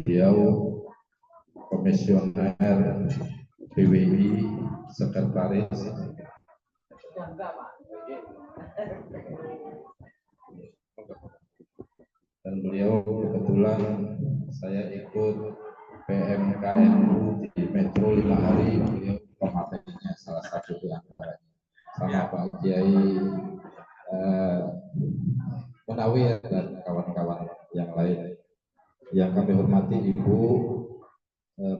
beliau komisioner PWI, sekretaris, dan beliau kebetulan saya ikut PMKNU di Metro 5 hari, beliau pematainya salah satu di antaranya, sama Pak Kiai Munawir dan kawan-kawan yang lain. Yang kami hormati Ibu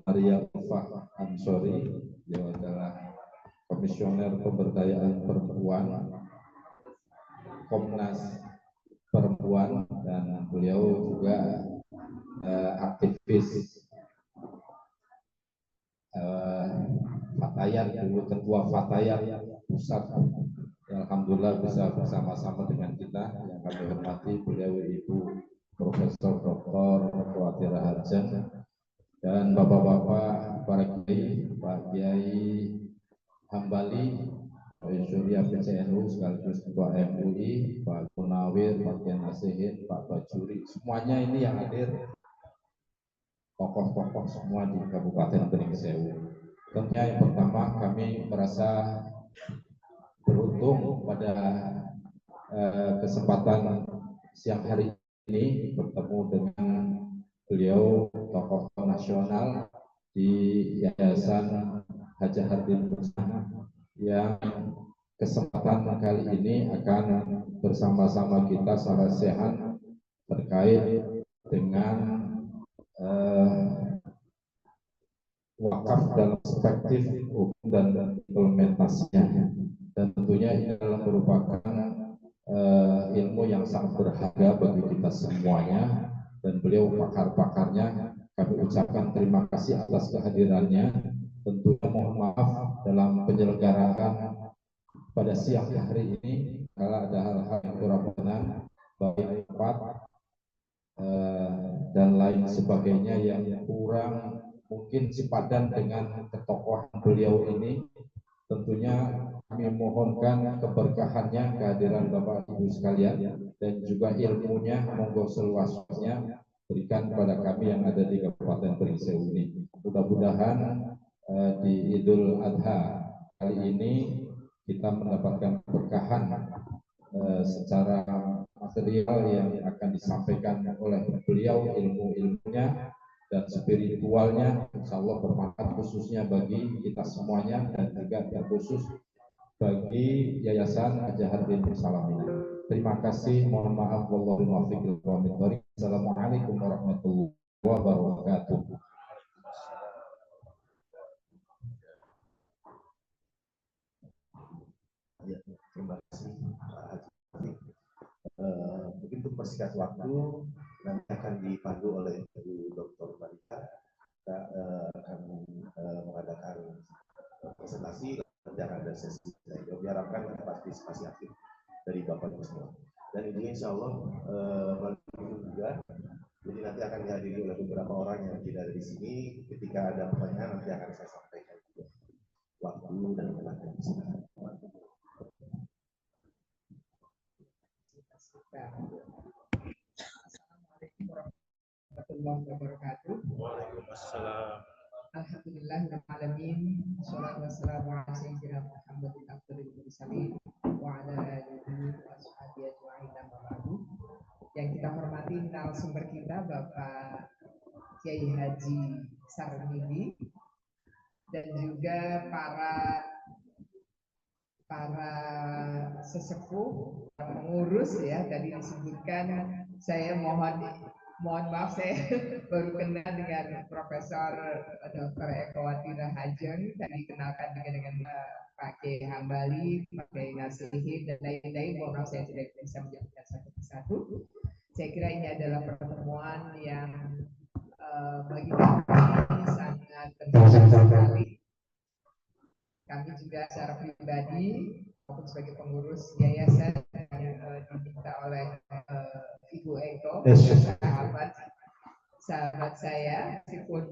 Maria Ufah Ansori, beliau adalah Komisioner Pemberdayaan Perempuan Komnas Perempuan, dan beliau juga aktivis Fatayat, dulu ketua Fatayat pusat. Alhamdulillah bisa bersama-sama dengan kita. Yang kami hormati beliau Ibu Profesor Dr. Khawatira Hajeng dan bapak-bapak para kiai, Pak Kiai Hambali, Pak Surya PCNU sekaligus Ketua MUI, Pak Munawir, Pak Kiai Nasihin, Pak Bajuri, semuanya ini yang hadir, tokoh-tokoh semua di Kabupaten Bening Sewu. Tentunya yang pertama kami merasa beruntung pada kesempatan siang hari ini bertemu dengan beliau tokoh nasional di Yayasan Hajah Hardin Bersama yang kesempatan kali ini akan bersama-sama kita salah sehat terkait dengan wakaf dalam perspektif hukum dan implementasinya, dan tentunya ini adalah merupakan ilmu yang sangat berharga bagi kita semuanya, dan beliau pakar-pakarnya. Kami ucapkan terima kasih atas kehadirannya. Tentunya mohon maaf dalam penyelenggaraan pada siang hari ini kalau ada hal-hal yang kurang benar, baik tempat dan lain sebagainya yang kurang mungkin sepadan dengan ketokohan beliau ini. Tentunya kami mohonkan keberkahannya, kehadiran Bapak Ibu sekalian, dan juga ilmunya monggo seluas-luasnya berikan kepada kami yang ada di Kabupaten Bening Sewu ini. Mudah-mudahan di Idul Adha kali ini kita mendapatkan keberkahan secara material yang akan disampaikan oleh beliau, ilmu-ilmunya dan spiritualnya, insya Allah bermanfaat khususnya bagi kita semuanya, dan juga terkhusus bagi Yayasan Hajah Hardin Bersama ini. Terima kasih, mohon maaf, wallahul muwaffiq. Assalamualaikum warahmatullahi wabarakatuh. Ya, terima kasih Pak Haji. Mungkin untuk persingkat waktu nanti akan dipandu oleh Ibu Dr. Marita. Kita akan mengadakan presentasi dan ada sesi. Diharapkan ada partisipasi aktif dari Bapak Ibu semua. Dan ini insya Allah melalui juga. Jadi nanti akan dihadiri oleh beberapa orang yang tidak ada di sini. Ketika ada pertanyaan nanti akan saya sampaikan juga waktu dan tenaga di sini. Assalamualaikum warahmatullahi wabarakatuh. Waalaikumsalam. Alhamdulillahirrahmanirrahim. Wassalatu wassalamu ala sayyidina Muhammadin abdul mursalin wa ala alihi wa ashabihi ajma'in amma ba'du. Yang kita hormati narasumber kita Bapak Kiai Haji Sarmidi dan juga para sesepuh pengurus ya, tadi disebutkan. Saya mohon maaf, saya baru kenal dengan Profesor Dr. Khawatira Hajeng, tadi kenalkan juga dengan Pak Kiai Hambali, Pak Kiai Nasihin dan lain-lain. Mohon maaf saya tidak bisa menjelaskan satu persatu. Saya kira ini adalah pertemuan yang bagi kami sangat penting sekali. Kami juga secara pribadi maupun sebagai pengurus yayasan yang diminta oleh Ibu Eko, sahabat saya, meskipun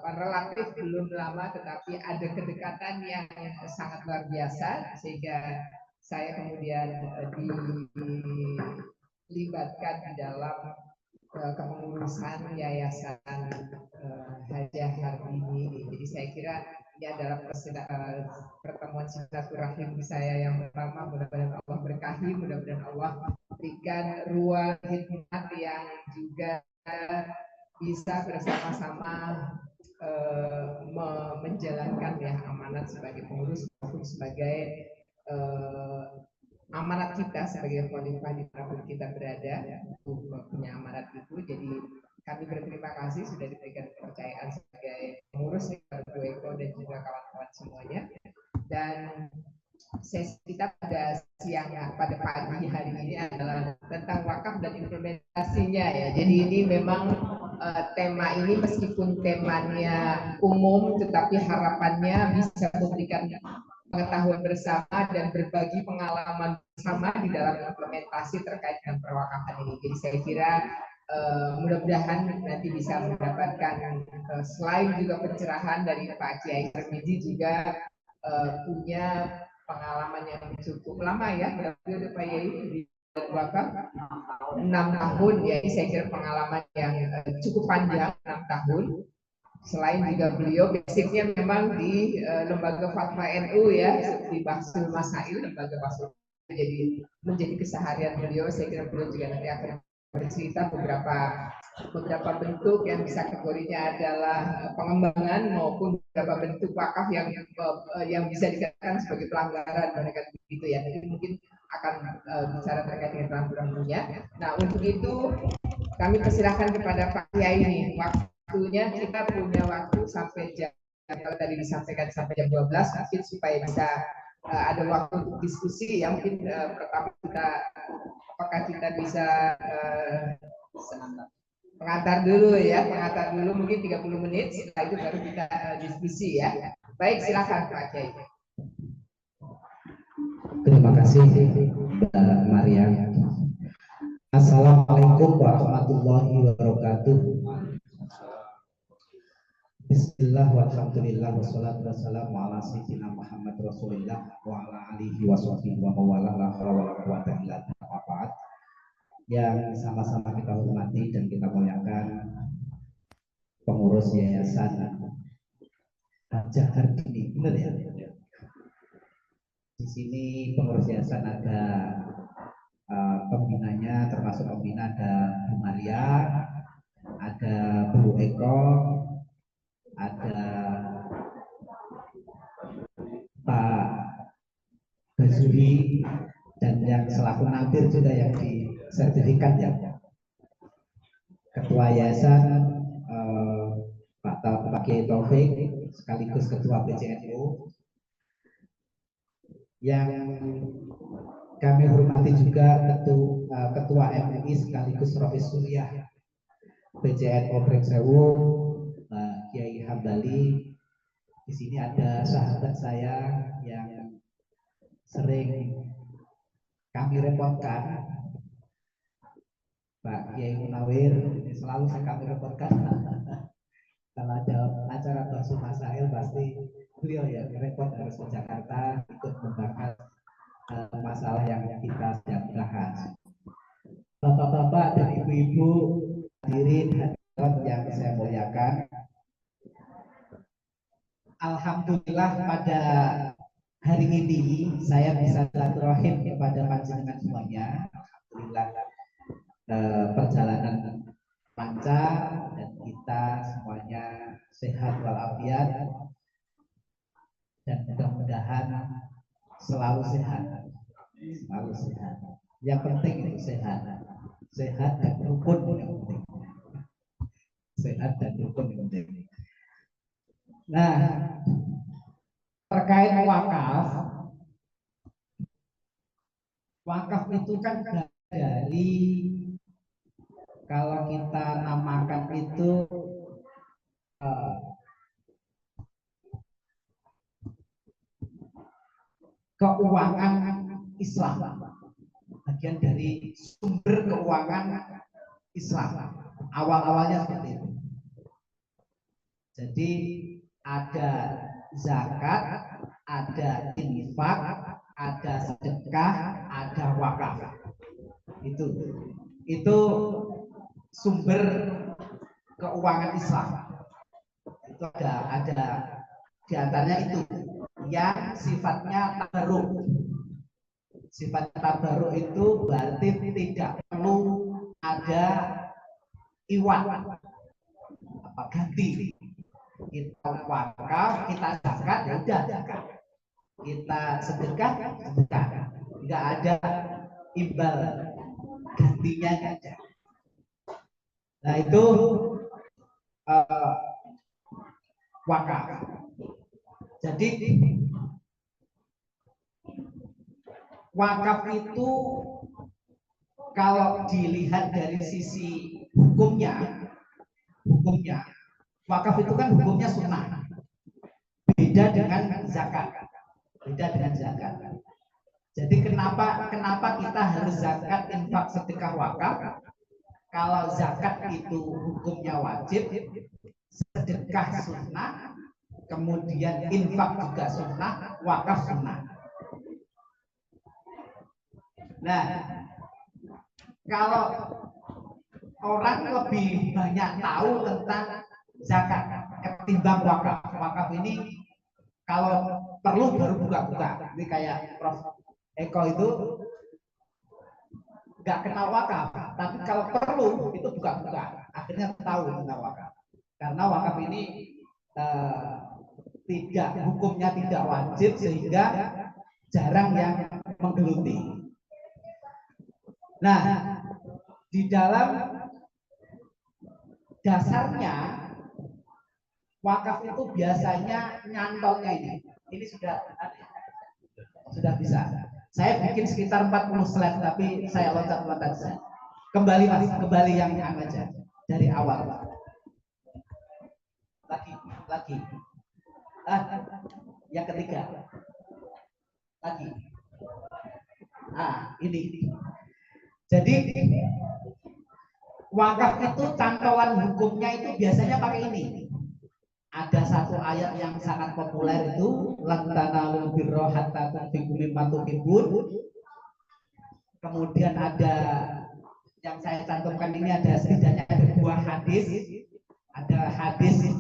relatif belum lama, tetapi ada kedekatan yang sangat luar biasa, sehingga saya kemudian dilibatkan di dalam kepengurusan Yayasan Hajah Hartini. Jadi saya kira ini adalah pertemuan silaturahim saya yang pertama. Mudah-mudahan Allah berkahi, mudah-mudahan Allah berikan ruang hikmat yang juga bisa bersama-sama menjalankan ya amanat sebagai pengurus maupun sebagai amanat kita sebagai khalifah di tempat kita berada untuk punya amanat itu. Jadi kami berterima kasih sudah diberikan kepercayaan sebagai pengurus Bu Eko dan juga kawan-kawan semuanya. Dan sesi kita pada pagi hari ini adalah tentang wakaf dan implementasinya ya. Jadi ini memang tema ini meskipun temanya umum, tetapi harapannya bisa memberikan pengetahuan bersama dan berbagi pengalaman bersama di dalam implementasi terkait dengan perwakafan ini. Jadi saya kira mudah-mudahan nanti bisa mendapatkan selain juga pencerahan dari Pak Kiai Termidi juga punya pengalaman yang cukup lama ya, berarti Pak Kiai di wakaf 6 tahun ya. Saya kira pengalaman yang cukup panjang, 6 tahun. Selain juga beliau basicnya memang di lembaga Fatwa NU ya, di Bahsul Masail, lembaga Bahsul. Jadi menjadi keseharian beliau. Saya kira beliau juga nanti akan bercerita beberapa bentuk yang bisa kategorinya adalah pengembangan maupun beberapa bentuk wakaf yang bisa dikatakan sebagai pelanggaran mereka begitu ya. Jadi mungkin akan bicara terkait dengan rambu-rambunya. Nah untuk itu kami persilahkan kepada Pak Kiai ini. Waktunya kita punya waktu sampai jam, kalau tadi disampaikan sampai jam 12 mungkin supaya bisa ada waktu untuk diskusi ya. Mungkin pertama apakah kita bisa pengantar dulu mungkin 30 menit, setelah itu baru kita diskusi ya. Baik, silakan Pak Kiai. Terima kasih Mbak Maria. Assalamualaikum warahmatullahi wabarakatuh. Bismillah walhamdulillah wassalatu wassalamu ala sayyidina Muhammad Rasulillah wa ala alihi wa sahbihi wa mawala la haula wala quwwata illa billah. Yang sama-sama kita hormati dan kita muliakan pengurus Yayasan Hajah Hartini. Benar ya? Di sini pengurus yayasan ada pembinanya, termasuk pembina ada Bu Maria, ada Bu Eko, ada Pak Bazuri, dan yang selaku nampir juga yang di sertifikat ya. Ketua yayasan Pak Kiai Taufik sekaligus Ketua PCNU. Yang kami hormati juga Ketua MUI sekaligus Rois Suriah PCNU Brengsewu, Kiai Hambali. Di sini ada sahabat saya yang sering kami repotkan, Pak Kiai Munawir. Ini selalu kami repotkan. Kalau ada acara Bahsul Masail pasti beliau ya repot harus ke Jakarta ikut membahas masalah yang kita sedang bahas. Bapak-bapak dan ibu-ibu hadirin yang saya muliakan, alhamdulillah pada hari ini saya bisa silaturahim kepada panjenengan semuanya. Alhamdulillah perjalanan lancar dan kita semuanya sehat walafiat. Dan mudah-mudahan selalu sehat, Yang penting itu sehat dan rukun yang penting. Sehat dan rukun yang penting. Nah, terkait wakaf itu kan dari, kalau kita namakan itu keuangan Islam, bagian dari sumber keuangan Islam. Awal-awalnya seperti itu. Jadi ada zakat, ada infak, ada sedekah, ada wakaf. Itu sumber keuangan Islam. Itu ada di antaranya itu yang sifatnya tabarruk. Sifat tabarruk itu berarti tidak perlu ada iwan apa ganti. Kita wakaf, kita zakat, ya udah zakat. Kita sedekah, sedekah. Enggak ada imbal gantinya, enggak ada. Nah itu wakaf. Jadi wakaf itu kalau dilihat dari sisi hukumnya, wakaf itu kan hukumnya sunnah. Beda dengan zakat. Jadi kenapa kita harus zakat, infak, sedekah, wakaf? Kalau zakat itu hukumnya wajib, sedekah sunnah, kemudian infak juga sunnah, wakaf sunnah. Nah, kalau orang lebih banyak tahu tentang zakat ketimbang wakaf. Wakaf ini kalau perlu baru buka-buka. Ini kayak Prof. Eko itu nggak kenal wakaf, tapi kalau perlu itu buka-buka. Akhirnya tahu tentang wakaf. Karena wakaf ini hukumnya tidak wajib sehingga jarang yang menggeluti. Nah, di dalam dasarnya wakaf itu biasanya nyantolnya ini sudah bisa. Saya bikin sekitar 40 slide tapi saya loncat-loncat saja. Kembali yang aja dari awal. Lagi. Yang ketiga. Lagi. Ini. Jadi wakaf itu cantolan hukumnya itu biasanya pakai ini. Ada satu ayat yang sangat populer itu lan tanalul birra hatta tunfiqu mimma tuhibbun. Kemudian ada yang saya cantumkan ini ada setidaknya ada dua hadis. Ada hadis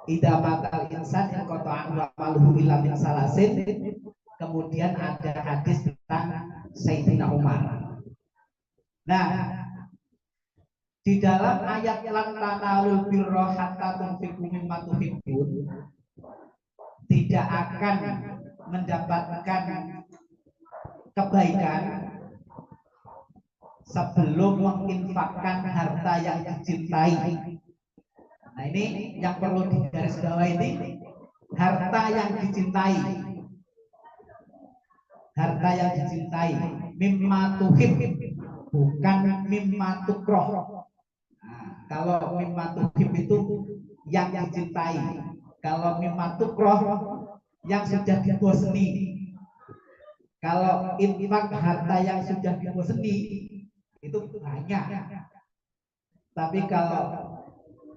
idza matal insan in qata'an wa maluhu illa min salasin. Kemudian ada hadis tentang Sayyidina Umar. Nah, di dalam ayat lan tanalul birra hatta tunfiqu mimma tuhibbun tidak akan mendapatkan kebaikan sebelum menginfakkan harta yang dicintai. Nah, ini yang perlu digarisbawahi ini harta yang dicintai. Harta yang dicintai mimma tuhib bukan mimma tukroh. Kalau mimma tuhib itu yang dicintai. Kalau mimma tukroh yang sudah diboseni. Kalau infak harta yang sudah diboseni itu banyak. Tapi kalau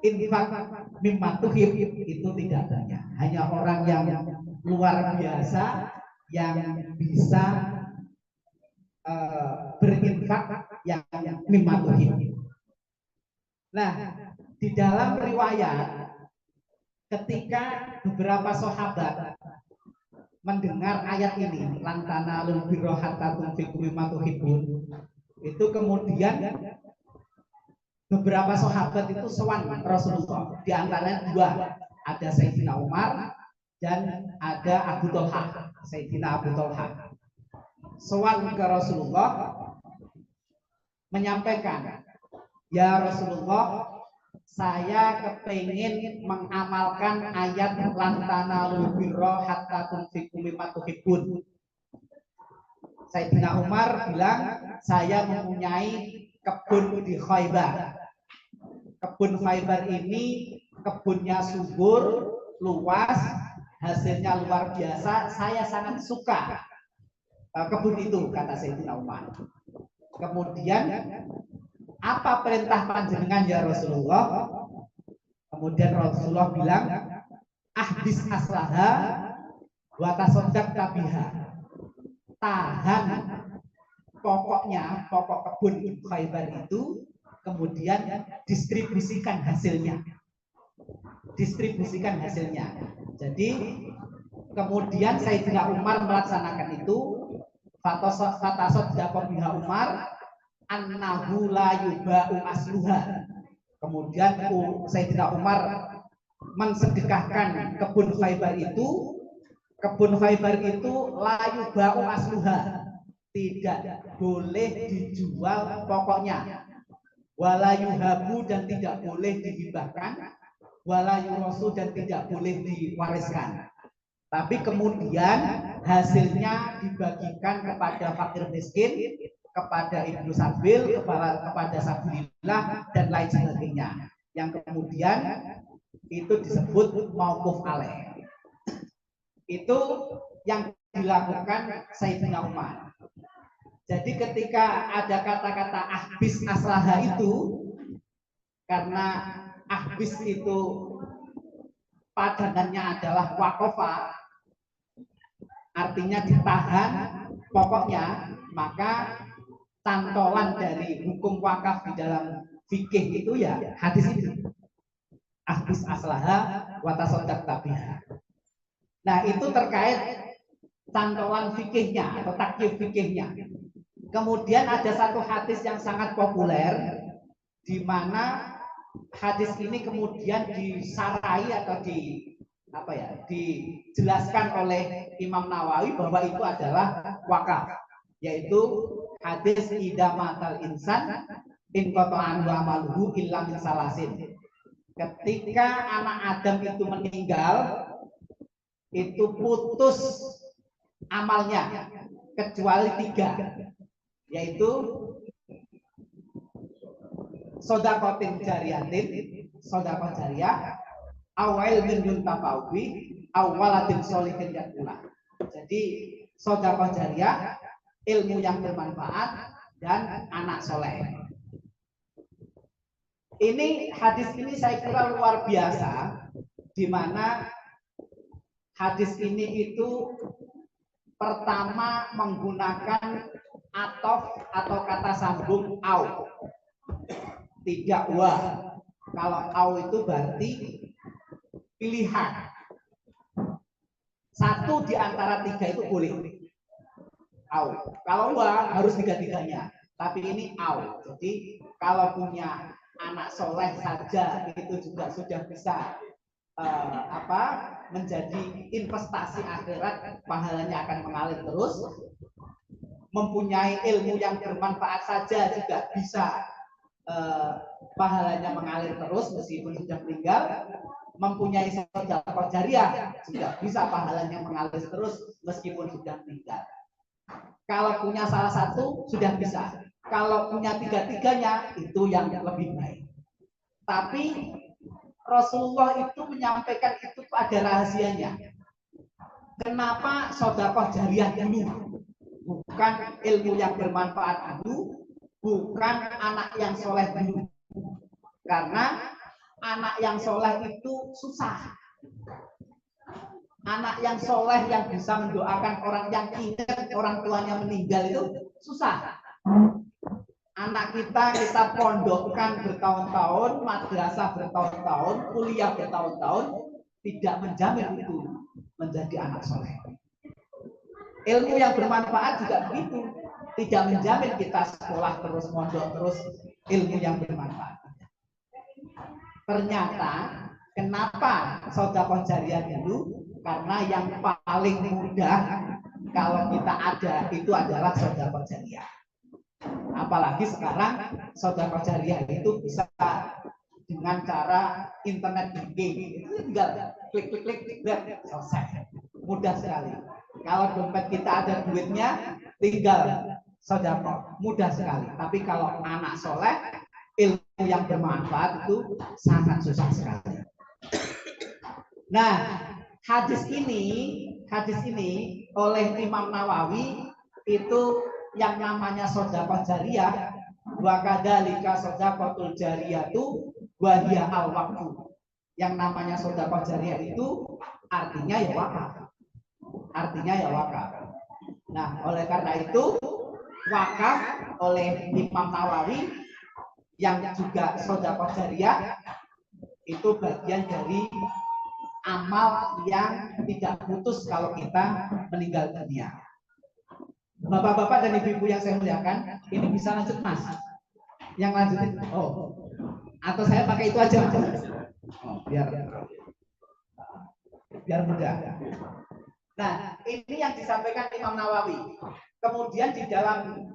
infak mimma tuhib itu tidak banyak. Hanya orang yang luar biasa yang bisa berinfak yang mimma tuhib. Nah, di dalam riwayat ketika beberapa sahabat mendengar ayat ini lan tanalul birra hatta tunfiqu mimma tuhibbun, itu kemudian beberapa sahabat itu sowan Rasulullah. Di antaranya dua, ada Sayyidina Umar dan ada Abu Thalhah. Sayyidina Abu Thalhah sowan ke Rasulullah menyampaikan, ya Rasulullah, saya kepingin mengamalkan ayat lan tanalul birra hatta tunfiqu mimma tuhibbun. Sayyidina Umar bilang, saya mempunyai kebun di Khaybar. Kebun Khaybar ini kebunnya subur, luas, hasilnya luar biasa. Saya sangat suka kebun itu, kata Sayyidina Umar. Kemudian apa perintah panjenengan ya Rasulullah? Kemudian Rasulullah bilang, ahdis aslaha wa tasaddaq biha. Tahan pokoknya, pokok kebun Khaybar itu, kemudian distribusikan hasilnya. Jadi kemudian Sayyidina Umar melaksanakan itu. Fatasoddaqa biha Umar annahu la yuba'u asluha. Kemudian Sayyidina Umar mensedekahkan kebun Khaybar itu. Kebun Khaybar itu la yuba'u asluha, tidak boleh dijual pokoknya. Wala yuhabu, dan tidak boleh dihibahkan. Wala yurosu, dan tidak boleh diwariskan. Tapi kemudian hasilnya dibagikan kepada fakir miskin, kepada Ibnu Sabil, kepada Sabilillah, dan lain sebagainya. Yang kemudian itu disebut mauquf alaih. Itu yang dilakukan Sayyidina Umar. Jadi ketika ada kata-kata ahbis aslaha itu, karena ahbis itu padanannya adalah wakofa, artinya ditahan pokoknya, maka cantolan dari hukum wakaf di dalam fikih itu ya hadis ini, ahbis aslaha wa tasaddaq biha. Nah, itu terkait cantolan fikihnya atau takyif fikihnya. Kemudian ada satu hadis yang sangat populer, di mana hadis ini kemudian disarai atau dijelaskan oleh Imam Nawawi bahwa itu adalah wakaf, yaitu hadis idza matal insan in qata'an wa amaluhu illa min salasin. Ketika anak Adam itu meninggal, itu putus amalnya kecuali 3, yaitu shadaqatin jariyatin, shadaqah jariyah, awal min yuntafa'u awaladin sholihin yaqula. Jadi shadaqah jariyah, ilmu yang bermanfaat, dan anak soleh. Ini hadis ini saya kira luar biasa, di mana hadis ini itu pertama menggunakan atof atau kata sambung au, tidak wa. Kalau au itu berarti pilihan. Satu di antara 3 itu boleh. Au. Kalau wa harus 3-3-nya. Tapi ini au. Jadi kalau punya anak soleh saja itu juga sudah bisa menjadi investasi akhirat, pahalanya akan mengalir terus. Mempunyai ilmu yang bermanfaat saja juga bisa pahalanya mengalir terus meskipun sudah meninggal. Mempunyai sedekah jariyah juga bisa pahalanya mengalir terus meskipun sudah meninggal. Kalau punya salah satu sudah bisa. Kalau punya 3-3-nya itu yang lebih baik. Tapi Rasulullah itu menyampaikan itu ada rahasianya. Kenapa sedekah jariyah dulu? Bukan ilmu yang bermanfaat dulu, bukan anak yang soleh dulu. Karena anak yang soleh itu susah. Anak yang soleh yang bisa mendoakan orang yang ingat orang tuanya meninggal itu susah. Anak kita pondokkan bertahun-tahun, madrasah bertahun-tahun, kuliah bertahun-tahun, tidak menjamin itu menjadi anak soleh. Ilmu yang bermanfaat juga begitu, tidak menjamin kita sekolah terus, mondok terus, ilmu yang bermanfaat. Ternyata kenapa sedekah jariyah dulu? Karena yang paling mudah kalau kita ada itu adalah sedekah jariyah. Apalagi sekarang sedekah jariyah itu bisa dengan cara internet banking, itu tinggal klik selesai, mudah sekali. Kalau dompet kita ada duitnya, tinggal sedekah, mudah sekali. Tapi kalau anak soleh, ilmu yang bermanfaat itu sangat susah sekali. Nah, hadis ini oleh Imam Nawawi itu yang namanya sedekah jariyah, wa kadzalika sedaqatul jariyatu wa hiya al-waqfu. Yang namanya sedekah jariyah itu artinya ya wakaf. Nah, oleh karena itu wakaf oleh Imam Nawawi yang juga sedekah jariah itu bagian dari amal yang tidak putus kalau kita meninggal dunia. Bapak-bapak dan ibu-ibu yang saya muliakan, ini bisa lanjut Mas. Yang lanjutin, oh, atau saya pakai itu aja. Oh, biar mudah. Nah, ini yang disampaikan Imam Nawawi. Kemudian di dalam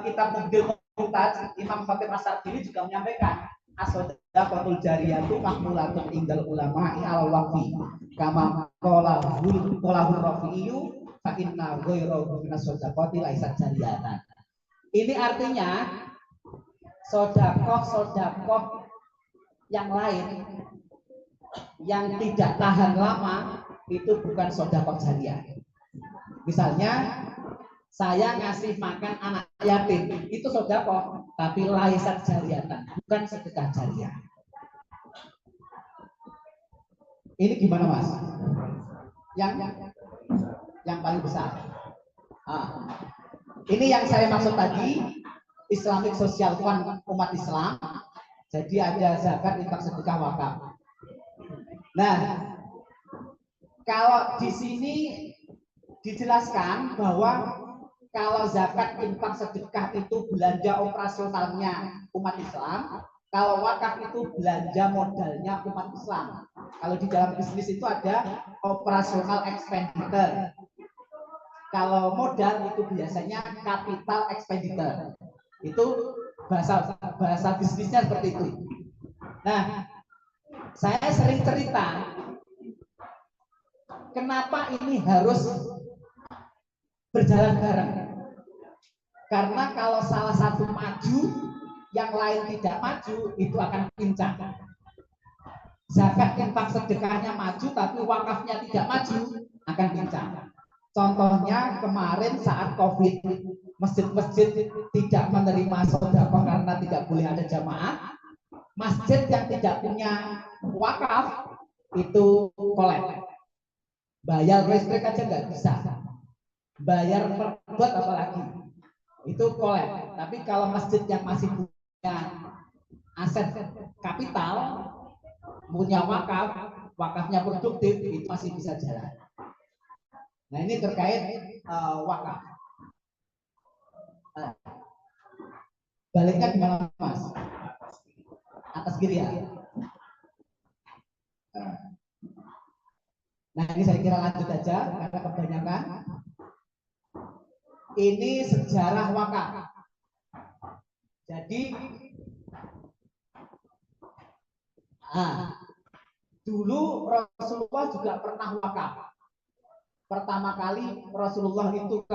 kitab Mubdil Muhtaj, Imam Khatib As-Sardini juga menyampaikan as-shadaqatul jariyatu mahmulatun indal ulama'i al waqfi kama qala Rafi'iyyu fa inna ghayrahu minas shadaqati laisat jariyatan. Ini artinya sedekah yang lain yang tidak tahan lama itu bukan sedekah jariyah. Misalnya saya ngasih makan anak yatim, itu sedekah, tapi laisat jariyatan, bukan sedekah jariyah. Ini gimana Mas? Yang paling besar. Ini yang saya maksud tadi, Islamic Social Fund umat Islam. Jadi ada zakat, infak, sedekah, wakaf. Nah, kalau di sini dijelaskan bahwa kalau zakat, infak, sedekah itu belanja operasionalnya umat Islam, kalau wakaf itu belanja modalnya umat Islam. Kalau di dalam bisnis itu ada operasional expenditure. Kalau modal itu biasanya capital expenditure. Itu bahasa bisnisnya seperti itu. Nah, saya sering cerita, kenapa ini harus berjalan bareng? Karena kalau salah satu maju, yang lain tidak maju, itu akan pincang. Zakat, infak, sedekahnya maju, tapi wakafnya tidak maju, akan pincang. Contohnya kemarin saat COVID, masjid-masjid tidak menerima sedekah karena tidak boleh ada jamaah. Masjid yang tidak punya wakaf itu kolek. Bayar listrik aja nggak bisa. Bayar perbuat apalagi. Itu kolek. Tapi kalau masjid yang masih punya aset kapital, punya wakaf, wakafnya produktif, itu masih bisa jalan. Nah, ini terkait wakaf. Baliknya gimana Mas? Atas kiri ya. Nah, ini saya kira lanjut aja karena kebanyakan. Ini sejarah wakaf. Jadi dulu Rasulullah juga pernah wakaf. Pertama kali Rasulullah itu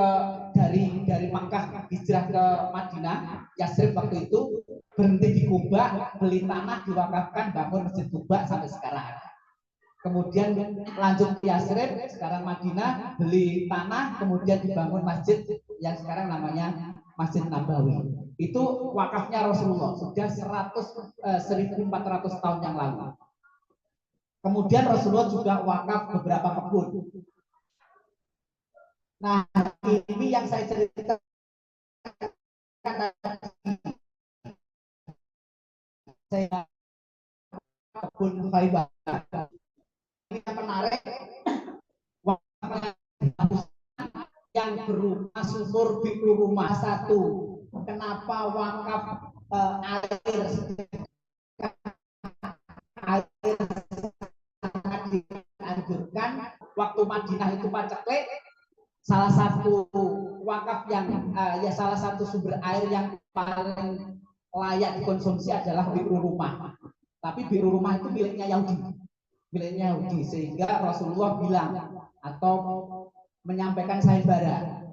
dari Makkah hijrah ke Madinah, Yasrib waktu itu, berhenti di Kuba, beli tanah, diwakafkan, bangun Masjid Kuba sampai sekarang. Kemudian lanjut ke Yasrib, sekarang Madinah, beli tanah, kemudian dibangun masjid yang sekarang namanya Masjid Nabawi. Itu wakafnya Rasulullah, sudah 1400 tahun yang lalu. Kemudian Rasulullah juga wakaf beberapa kebun. Nah, ini yang saya ceritakan, saya kebun Khaybah. Ini yang menarik, yang berupa sumur di rumah satu. Kenapa wakaf air sangat dianjurkan? Waktu Madinah itu paceklik, salah satu wakaf yang salah satu sumber air yang paling layak dikonsumsi adalah biru rumah. Tapi biru rumah itu miliknya Yahudi, sehingga Rasulullah bilang atau menyampaikan sayembara,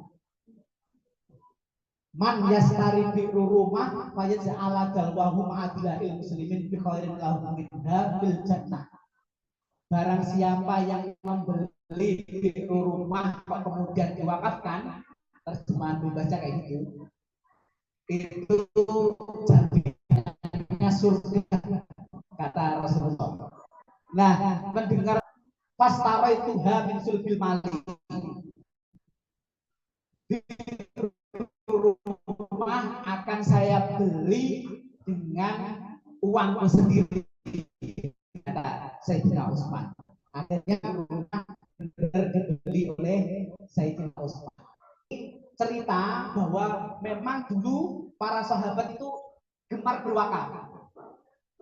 man yastari biru rumah fayaj'ala dalwahu ma'adilahil muslimin bi khairin lahum minha bil jannah. Barang siapa yang membeli biru rumah kemudian diwakafkan, terjemahan bebasnya kayak gitu, itu jaminannya surga, kata Rasulullah. Nah, mendengar pastara itu min sulbil mali, rumah akan saya beli dengan uangku sendiri, kata Sayyidina Utsman. Akhirnya rumah dibeli oleh Sayyidina Utsman. Cerita bahwa memang dulu para sahabat itu gemar berwakaf,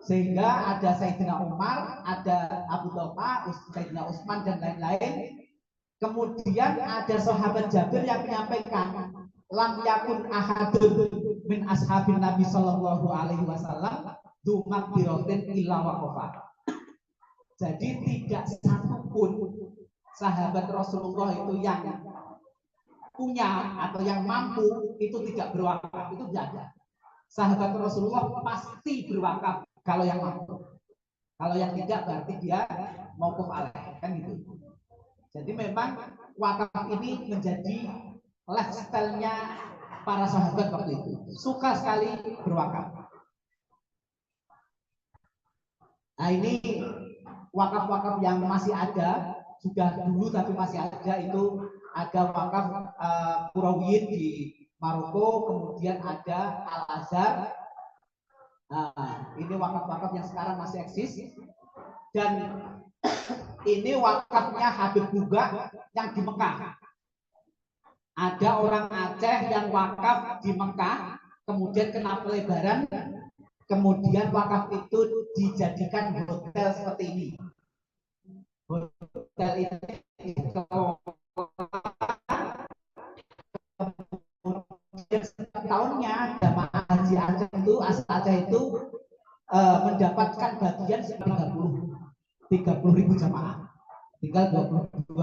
sehingga ada Sayyidina Umar, ada Abu Talha, Sayyidina Utsman dan lain-lain. Kemudian ada sahabat Jabir yang menyampaikan, lam yakun ahadun min ashabin Nabi Shallallahu Alaihi Wasallam dumak birotin illa waqafa. Jadi tidak satupun sahabat Rasulullah itu yang punya atau yang mampu itu tidak berwakaf, itu tidak ada. Sahabat Rasulullah pasti berwakaf kalau yang mampu. Kalau yang tidak berarti dia mauquf alaih, kan gitu. Jadi memang wakaf ini menjadi lifestyle-nya para sahabat waktu itu. Suka sekali berwakaf. Nah ini wakaf-wakaf yang masih ada, sudah dulu tapi masih ada, itu ada wakaf Qurawiyin di Maroko, kemudian ada Al-Azhar. Nah, ini wakaf-wakaf yang sekarang masih eksis. Dan ini wakafnya Habib juga yang di Mekah. Ada orang Aceh yang wakaf di Mekah, kemudian kena pelebaran, kemudian wakaf itu dijadikan hotel seperti ini. Hotel itu setiap tahunnya jamaah haji Aceh itu, asal Aceh itu mendapatkan bagian 30.000 jamaah. Tinggal 22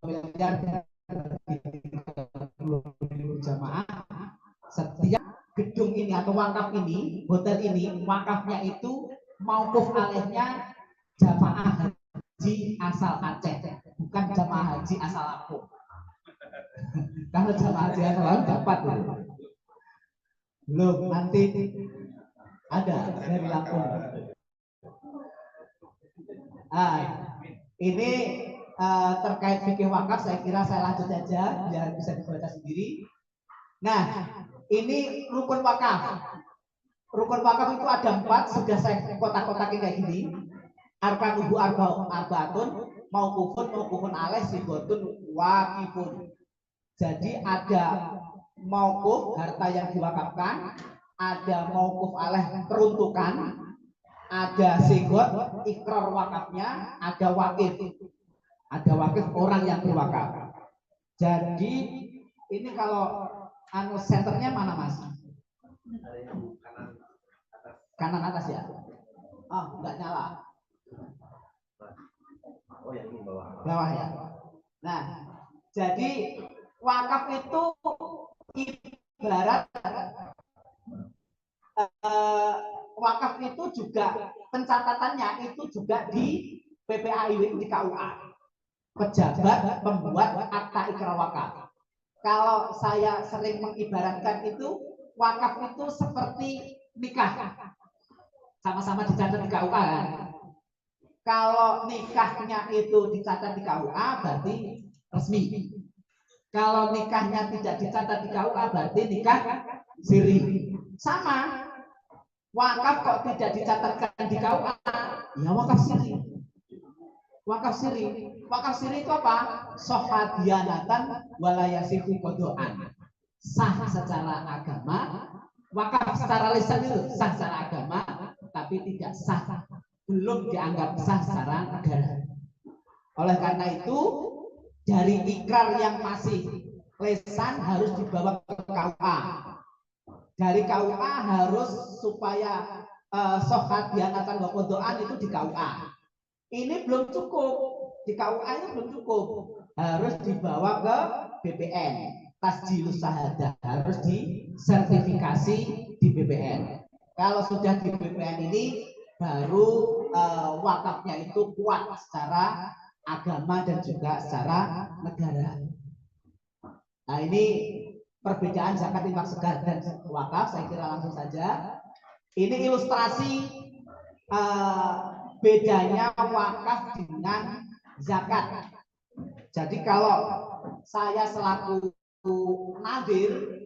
miliar 30.000 jamaah. Setiap gedung ini atau wakaf ini, hotel ini, wakafnya itu mauquf alaihnya jamaah haji asal Aceh, bukan jamaah haji asal Lampung. Kalau jamaah haji asal Lampung dapat belum, nanti ada dari Lampung. Ini terkait fikih wakaf, saya kira saya lanjut aja biar bisa dibaca sendiri. Nah, ini rukun wakaf. Rukun wakaf itu ada 4, sudah saya kotak-kotakin kayak gini. Arkanuhu arbaatun, mauqufun alaih, sibotun, waqifun. Jadi ada mauquf harta yang diwakafkan, ada mauquf alaih peruntukan, ada sigot ikrar wakafnya, ada wakif. Ada wakif orang yang berwakaf. Jadi ini kalau senternya mana Mas? Kanan atas ya? Oh, enggak nyala. Oh, yang ini bawah. Bawah ya. Nah, jadi wakaf itu ibarat wakaf itu juga pencatatannya itu juga di PPAIW, di KUA. Pejabat pembuat akta ikrar wakaf. Kalau saya sering mengibaratkan itu, wakaf itu seperti nikah, sama-sama dicatat di KUA kan. Kalau nikahnya itu dicatat di KUA berarti resmi. Kalau nikahnya tidak dicatat di KUA berarti nikah siri. Sama, wakaf kok tidak dicatatkan di KUA, ya wakaf siri. Wakaf siri. Wakaf siri itu apa? Sohadianatan walayasifu kodoan. Sah secara agama. Wakaf secara lisan itu sah secara agama, tapi tidak sah, belum dianggap sah secara negara. Oleh karena itu, dari ikrar yang masih lisan harus dibawa ke KUA. Dari KUA harus supaya sohadianatan wa kodoan itu di KUA. Ini belum cukup, di KUA ini belum cukup, harus dibawa ke BPN, tasjilus syahadah, harus disertifikasi di BPN. Kalau sudah di BPN ini baru wakafnya itu kuat secara agama dan juga secara negara. Nah ini perbedaan zakat infak sedekah dan wakaf, saya kira langsung saja. Ini ilustrasi bedanya wakaf dengan zakat. Jadi kalau saya selaku nadir,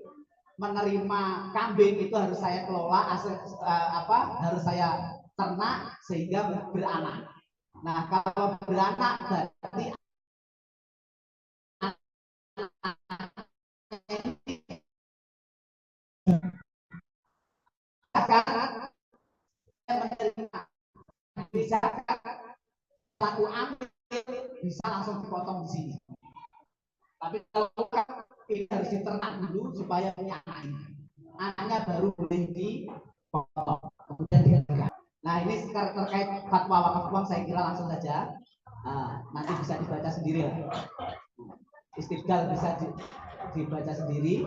menerima kambing itu harus saya kelola, harus saya ternak sehingga beranak. Nah, kalau beranak berarti menerima bisa laku ambil bisa langsung dipotong di sini. Tapi kalau ini harus diternak dulu supaya punya anaknya baru boleh dipotong. Kemudian dihargai. Nah, ini sekarang terkait fatwa wakaf uang saya kira langsung saja. Nah, nanti bisa dibaca sendiri lah. Istidlal bisa dibaca sendiri.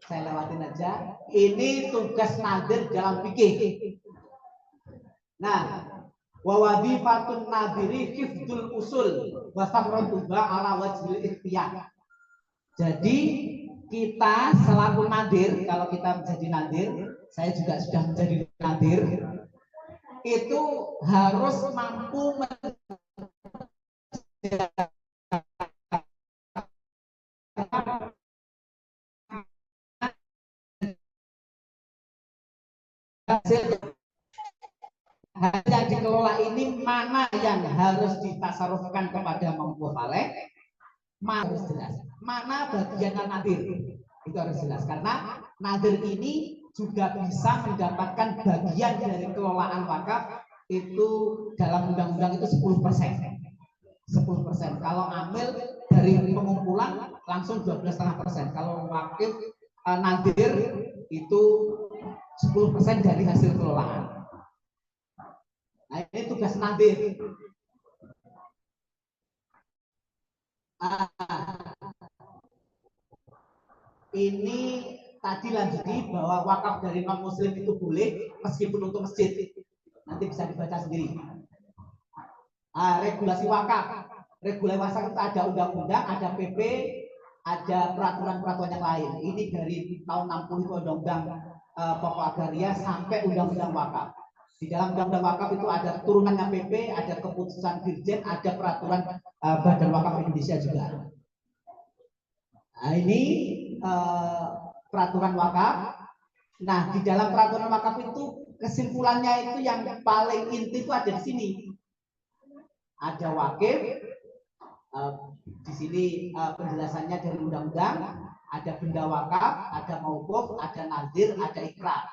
Saya lewatin aja. Ini tugas nadir dalam fikih. Nah, wa wadhifatun nadiri hifdzul usul wa samratuba ala wajhil ikhtiyar. Jadi kita selaku nadir, kalau kita menjadi nadir, saya juga sudah menjadi nadir, itu harus mampu yang dikelola ini mana yang harus ditasarufkan kepada mengwafaleh, mana harus jelas, mana bagian nadir itu harus jelas, karena nadir ini juga bisa mendapatkan bagian dari kelolaan wakaf itu dalam undang-undang itu 10%. 10%. Kalau amil dari pengumpulan langsung 12,5%. Kalau wakif nadir itu 10% dari hasil kelolaan. Nah, ini tugas nadir. Ini tadi lanjuti bahwa wakaf dari non muslim itu boleh meskipun untuk masjid. Nanti bisa dibaca sendiri. Regulasi wakaf. Regulasi wakaf itu ada undang-undang, ada PP, ada peraturan-peraturan yang lain. Ini dari tahun 60 undang-undang pokok agraria sampai undang-undang wakaf. Di dalam undang-undang wakaf itu ada turunannya PP, ada keputusan Dirjen, ada peraturan Badan Wakaf Indonesia juga. Nah, ini peraturan wakaf. Nah, di dalam peraturan wakaf itu kesimpulannya itu yang paling inti itu ada di sini. Ada wakif, di sini penjelasannya dari undang-undang, ada benda wakaf, ada mauquf, ada nazir, ada ikrar.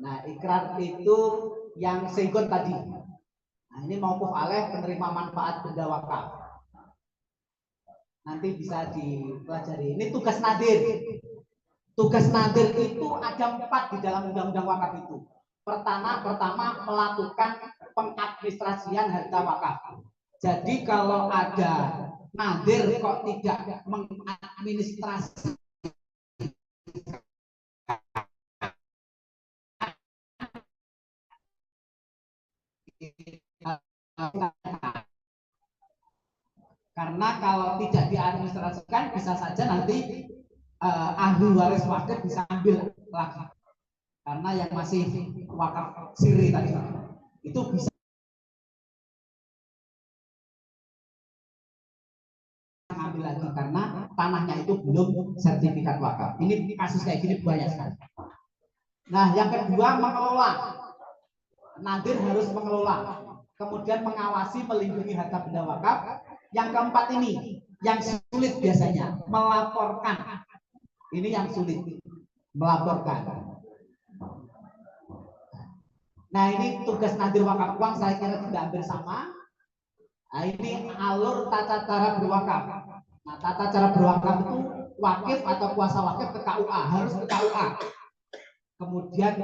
Nah, ikrar itu yang segon tadi. Nah, ini mauquf alaih penerima manfaat benda wakaf. Nanti bisa dipelajari. Ini tugas nadir. Tugas nadir itu ada 4 di dalam undang-undang wakaf itu. Pertama melakukan pengadministrasian harta wakaf. Jadi kalau ada nadir kok tidak mengadministrasi karena kalau tidak diadministrasikan bisa saja nanti ahli waris wakaf bisa ambil lagi, karena yang masih wakaf siri tadi itu bisa ambil lagi karena tanahnya itu belum sertifikat wakaf. Ini kasus kayak gini banyak sekali. Nah, yang kedua mengelola. Nadir harus mengelola, kemudian mengawasi, melindungi harta benda wakaf. Yang keempat ini yang sulit biasanya, melaporkan. Ini yang sulit, melaporkan. Nah, ini tugas nadir wakaf uang saya kira juga hampir sama. Nah, ini alur tata cara berwakaf. Nah, tata cara berwakaf itu wakif atau kuasa wakif ke KUA, harus ke KUA. Kemudian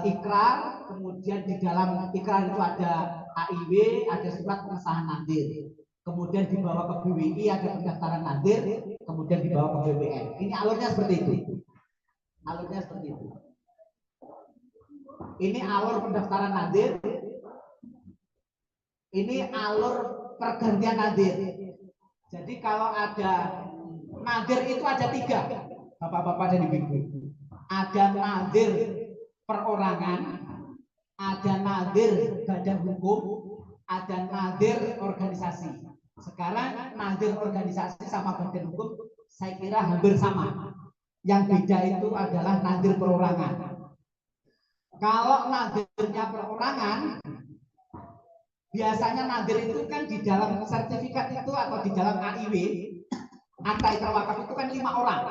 ikrar, kemudian di dalam ikrar itu ada AIW, ada surat pengesahan nadir. Kemudian dibawa ke BWI, ada pendaftaran nadir, kemudian dibawa ke BBN. Ini alurnya seperti itu. Alurnya seperti itu. Ini alur pendaftaran nadir. Ini alur pergantian nadir. Jadi kalau ada nadir itu ada 3, bapak-bapak dan ibu-ibu. Ada nadir perorangan, ada nadir badan hukum, ada nadir organisasi. Sekarang nadir organisasi sama badan hukum saya kira hampir sama. Yang beda itu adalah nadir perorangan. Kalau nadirnya perorangan, biasanya nadir itu kan di dalam sertifikat itu atau di dalam AIW, akta ikrar wakaf itu kan 5 orang.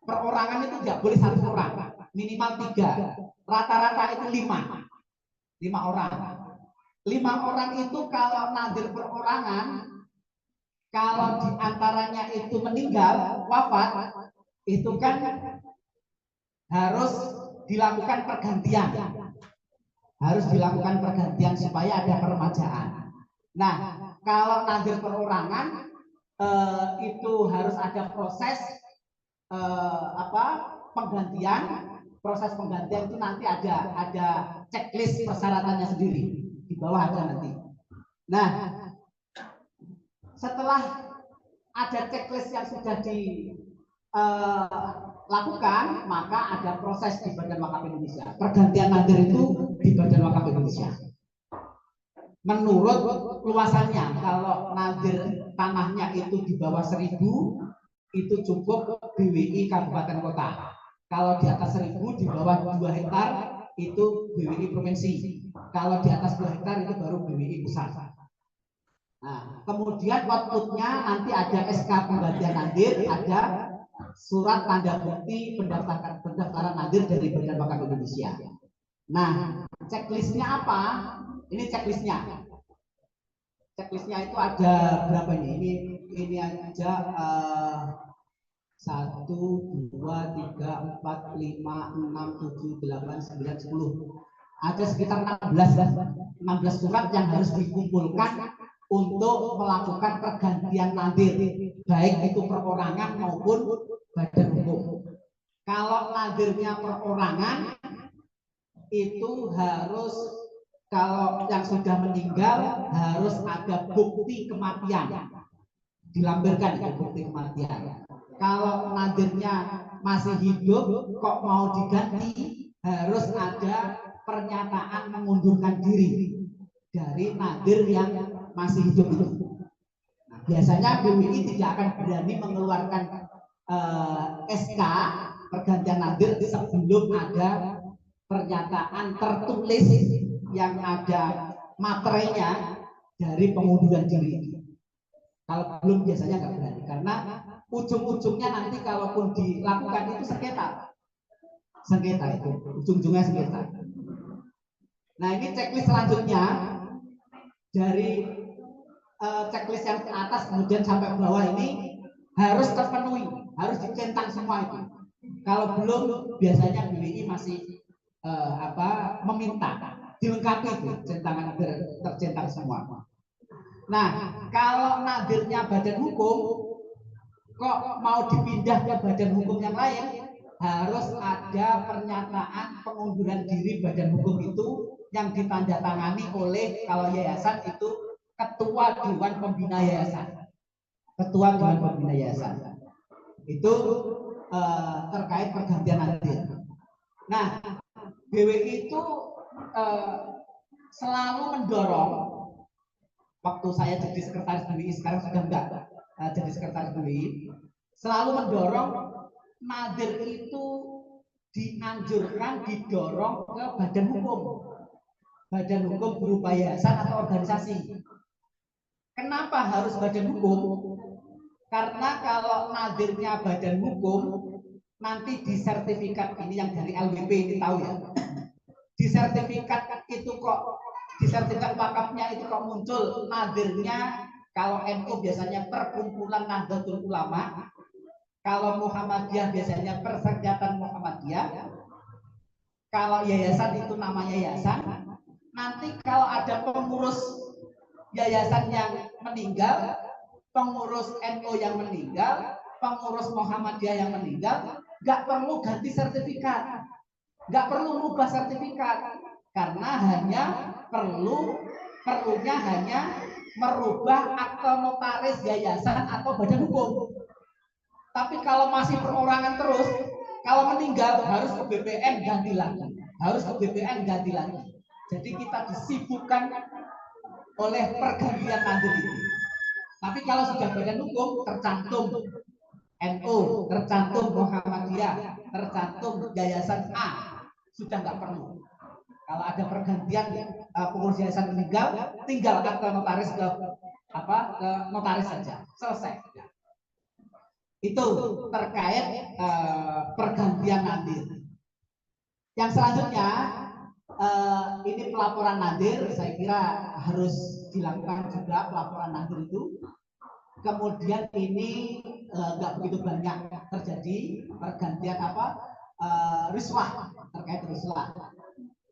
Perorangan itu tidak boleh 1 orang, minimal 3. Rata-rata itu 5 orang. 5 orang itu kalau nadir perorangan, kalau diantaranya itu meninggal, wafat, itu kan harus dilakukan pergantian. Harus dilakukan pergantian supaya ada peremajaan. Nah, kalau nadir perorangan itu harus ada proses penggantian. Proses penggantian itu nanti ada checklist persyaratannya sendiri. Di bawah ada nanti. Nah, setelah ada checklist yang sudah dilakukan, maka ada proses di Badan Wakaf Indonesia. Pergantian nadir itu di Badan Wakaf Indonesia. Menurut luasannya, kalau nadir tanahnya itu di bawah 1000, itu cukup BWI kabupaten kota. Kalau di atas 1000, di bawah 2 hektar, itu BWI provinsi. Kalau di atas 2 hektar, itu baru BWI pusat. Nah, kemudian outputnya nanti ada SK penggantian nadir, ada surat tanda bukti pendaftaran nadir dari Badan Wakaf Indonesia. Nah, checklistnya apa? Ini checklistnya. Checklistnya itu ada berapa ini? Ini aja 1, 2, 3, 4, 5, 6, 7, 8, 9, 10. Ada sekitar 16 surat yang harus dikumpulkan untuk melakukan pergantian nadir, baik itu perorangan maupun badan hukum. Kalau nadirnya perorangan itu harus, kalau yang sudah meninggal harus ada bukti kematian, dilampirkan itu bukti kematian. Kalau nadirnya masih hidup kok mau diganti, harus ada pernyataan mengundurkan diri dari nadir yang masih hidup itu. Nah, biasanya BWI tidak akan berani mengeluarkan SK pergantian nadir sebelum ada pernyataan tertulis yang ada materinya dari pengunduran diri. Kalau belum biasanya nggak berani, karena ujung-ujungnya nanti kalaupun dilakukan itu sengketa itu, ujung-ujungnya sengketa. Nah, ini checklist selanjutnya dari checklist yang ke atas kemudian sampai ke bawah ini harus terpenuhi, harus dicentang semua itu. Kalau belum, biasanya BWI masih meminta dilengkapi itu centangan tercentang semua. Nah, kalau nadirnya badan hukum kok mau dipindah ke badan hukum yang lain, harus ada pernyataan pengunduran diri badan hukum itu yang ditandatangani oleh, kalau yayasan itu ketua dewan pembina yayasan. Ketua dewan pembina yayasan itu terkait pergantian nadir. Nah, BWI itu selalu mendorong, waktu saya jadi sekretaris BWI, sekarang sudah enggak jadi sekretaris BWI, selalu mendorong nadir itu dianjurkan, didorong ke badan hukum berupa yayasan atau organisasi. Kenapa harus badan hukum? Karena kalau nadirnya badan hukum, nanti di sertifikat ini yang dari LWP ini tahu ya, di sertifikat itu kok, di sertifikat wakafnya itu kok muncul nadirnya. Kalau NU biasanya Perkumpulan Nahdlatul Ulama, kalau Muhammadiyah biasanya Perserikatan Muhammadiyah, kalau yayasan itu namanya yayasan. Nanti kalau ada pengurus yayasan yang meninggal, pengurus NU yang meninggal, pengurus Muhammadiyah yang meninggal, nggak perlu ganti sertifikat, nggak perlu merubah sertifikat, karena hanya perlunya hanya merubah akte notaris yayasan atau badan hukum. Tapi kalau masih perorangan terus, kalau meninggal harus ke BPN ganti lagi, harus ke BPN ganti lagi. Jadi kita disibukkan oleh pergantian nadir itu. Tapi kalau sudah badan hukum tercantum NU, tercantum Muhammadiyah, tercantum Yayasan A, sudah nggak perlu. Kalau ada pergantian pengurus yayasan meninggal, tinggal akta notaris ke notaris saja, selesai. Itu terkait pergantian nadir. Yang selanjutnya ini pelaporan nadir, saya kira harus dilakukan juga pelaporan nadir itu. Kemudian ini nggak begitu banyak terjadi pergantian riswah, terkait riswah.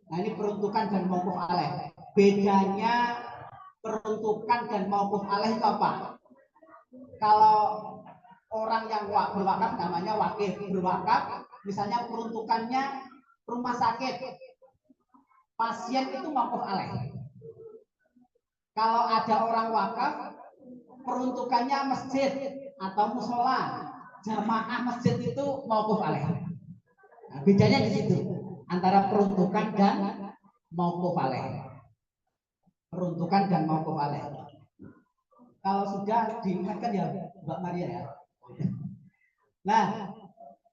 Nah ini peruntukan dan mauquf alaih. Bedanya peruntukan dan mauquf alaih itu apa? Kalau orang yang berwakaf namanya wakif, berwakaf, misalnya peruntukannya rumah sakit, pasien itu mauquf alaih. Kalau ada orang wakaf, peruntukannya masjid atau musola, jamaah masjid itu mauquf alaih. Nah, bedanya di situ antara peruntukan dan mauquf alaih. Peruntukan dan mauquf alaih. Kalau sudah diingatkan ya Mbak Maria ya. Nah,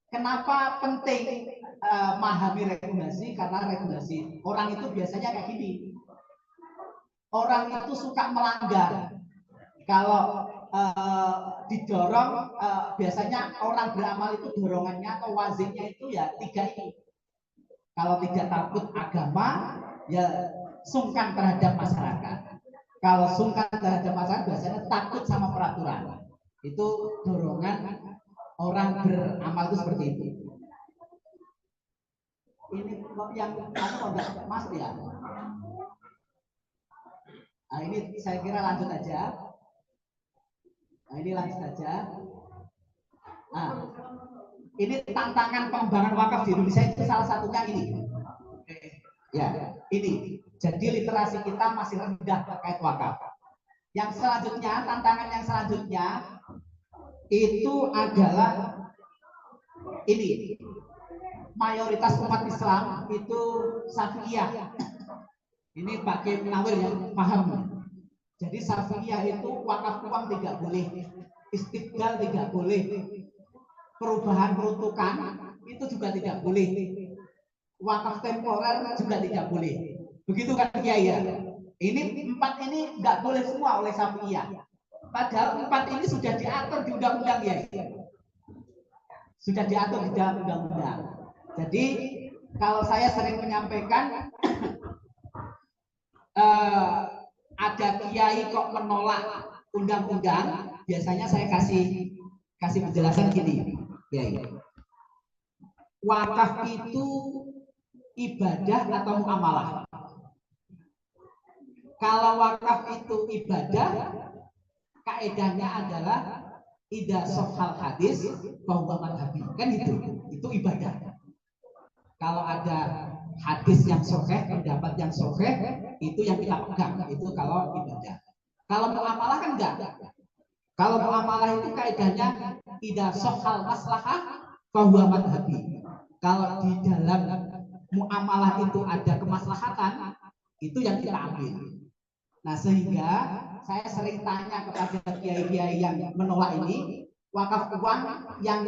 kenapa penting memahami regulasi? Karena regulasi orang itu biasanya kayak gini. Orang itu suka melanggar. Kalau didorong, biasanya orang beramal itu dorongannya atau wazinnya itu ya 3 ini. Kalau tidak takut agama, ya sungkan terhadap masyarakat. Kalau sungkan terhadap masyarakat, biasanya takut sama peraturan. Itu dorongan orang beramal itu seperti itu. Ini yang enggak Mas ya. Nah ini saya kira lanjut aja. Nah ini lanjut aja. Nah ini tantangan pengembangan wakaf di Indonesia itu salah satunya ini. Ya, ini. Jadi literasi kita masih rendah terkait wakaf. Yang selanjutnya, tantangan yang selanjutnya itu adalah ini. Mayoritas umat Islam itu Syafi'iyah. Ini Pak Kim Nawir yang paham. Jadi Syafi'iyah itu wakaf uang tidak boleh, istiqlal tidak boleh, perubahan peruntukan itu juga tidak boleh, wakaf temporer juga tidak boleh. Begitu kan Kiai ya? Ini 4 ini nggak boleh semua oleh Syafi'iyah. Padahal 4 ini sudah diatur di undang-undang ya. Sudah diatur di dalam undang-undang. Jadi kalau saya sering menyampaikan ada kiai kok menolak undang-undang, biasanya saya kasih penjelasan gini, kiai. Wakaf itu ibadah atau muamalah? Kalau wakaf itu ibadah, kaedahnya adalah idza sahhal hadis bahwa madhabi, kan itu ibadah. Kalau ada hadis yang sahih, pendapat yang sahih, itu yang kita pegang, itu kalau ibadah. Kalau muamalah kan enggak. Kalau muamalah itu kaidahnya tidak sahhal maslahah bahwa madhabi. Kalau di dalam muamalah itu ada kemaslahatan, itu yang kita ambil. Nah sehingga saya sering tanya kepada kiai-kiai yang menolak ini, wakaf uang yang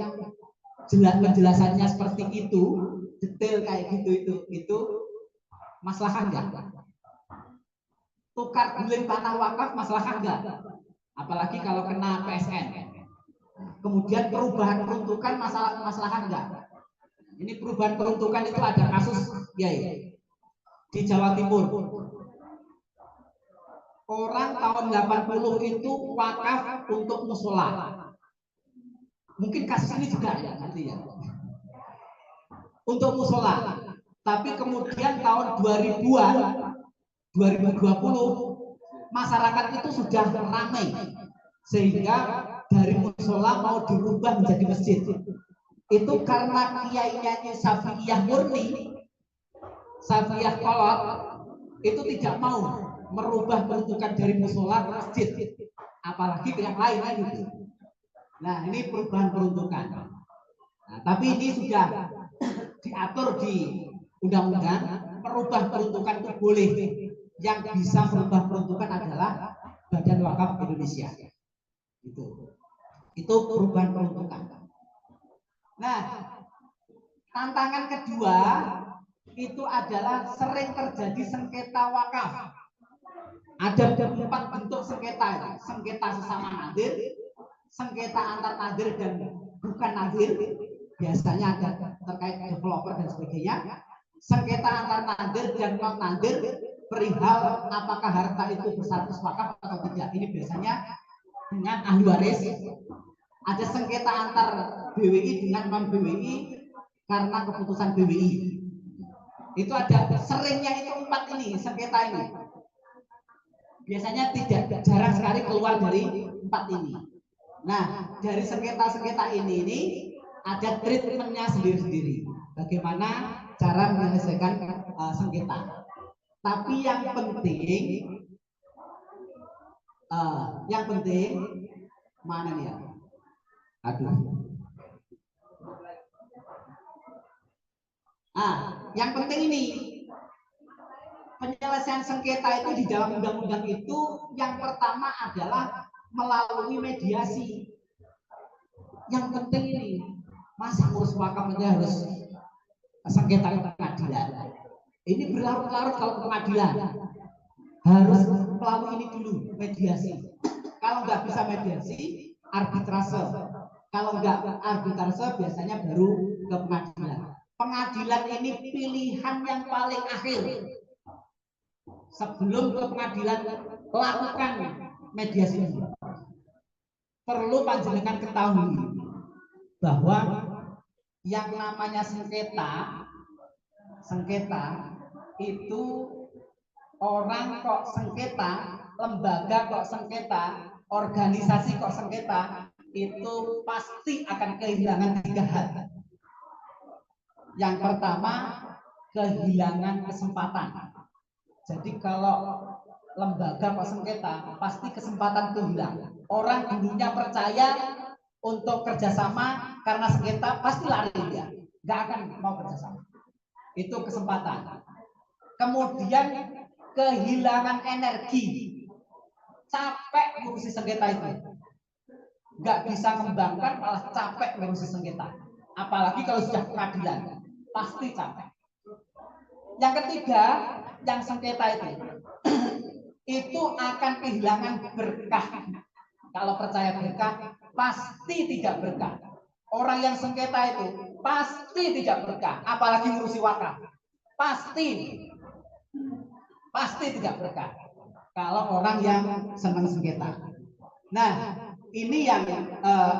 penjelasannya seperti itu, detail kayak gitu itu maslahat enggak? Tukar guling tanah wakaf maslahat enggak? Apalagi kalau kena PSN. Kemudian perubahan peruntukan maslahat enggak? Ini perubahan peruntukan itu ada kasus ya di Jawa Timur. Orang tahun 80 itu wakaf untuk musola. Mungkin kasus ini juga ya nanti ya. Untuk musola. Tapi kemudian tahun 2000-an 2020 masyarakat itu sudah ramai sehingga dari musola mau dirubah menjadi masjid. Itu karena kiainya Syafi'iyah murni, Syafi'iyah kolot itu tidak mau merubah peruntukan dari musola ke masjid, apalagi ke yang lain gitu. Nah ini perubahan peruntukan. Nah, tapi ini sudah diatur di undang-undang, merubah peruntukan itu boleh. Yang bisa merubah peruntukan adalah Badan Wakaf Indonesia. Gitu. Itu perubahan peruntukan. Nah, tantangan kedua itu adalah sering terjadi sengketa wakaf. Ada 4 bentuk sengketa, sengketa sesama nadir, sengketa antar nadir dan bukan nadir, biasanya ada terkait developer dan sebagainya. Sengketa antar nadir dan non nadir perihal apakah harta itu berstatus wakaf atau tidak. Ini biasanya dengan ahli waris. Ada sengketa antar BWI dengan non BWI karena keputusan BWI. Itu ada seringnya itu 4 ini sengketa ini. Biasanya jarang sekali keluar dari 4 ini. Nah, dari sengketa-sengketa ini ada treatmentnya sendiri-sendiri. Bagaimana cara menyelesaikan sengketa. Tapi yang penting mana nih ya? Aduh. Yang penting ini penyelesaian sengketa itu di dalam undang-undang itu yang pertama adalah melalui mediasi. Yang penting ini masa ngurus wakaf itu harus sengketa ke pengadilan. Ini berlarut-larut kalau ke pengadilan. Harus melalui ini dulu mediasi. Kalau nggak bisa mediasi, arbitrase. Kalau nggak arbitrase biasanya baru ke pengadilan. Pengadilan ini pilihan yang paling akhir. Sebelum ke pengadilan, lakukan mediasi. Perlu panjenengan ketahui bahwa yang namanya sengketa itu orang kok sengketa, lembaga kok sengketa, organisasi kok sengketa, itu pasti akan kehilangan 3 hal. Yang pertama, kehilangan kesempatan. Jadi kalau lembaga kok sengketa, pasti kesempatan itu hilang. Orang dulunya percaya untuk kerjasama karena sengketa, pasti lari dia, nggak akan mau kerjasama. Itu kesempatan. Kemudian kehilangan energi, capek ngurusi sengketa itu, nggak bisa kembangkan, malah capek ngurusi sengketa. Apalagi kalau sudah pengadilan, pasti capek. Yang ketiga, yang sengketa itu akan kehilangan berkah. Kalau percaya berkah, pasti tidak berkah. Orang yang sengketa itu pasti tidak berkah, apalagi ngurusi wakaf. Pasti tidak berkah. Kalau orang yang senang sengketa. Nah, ini yang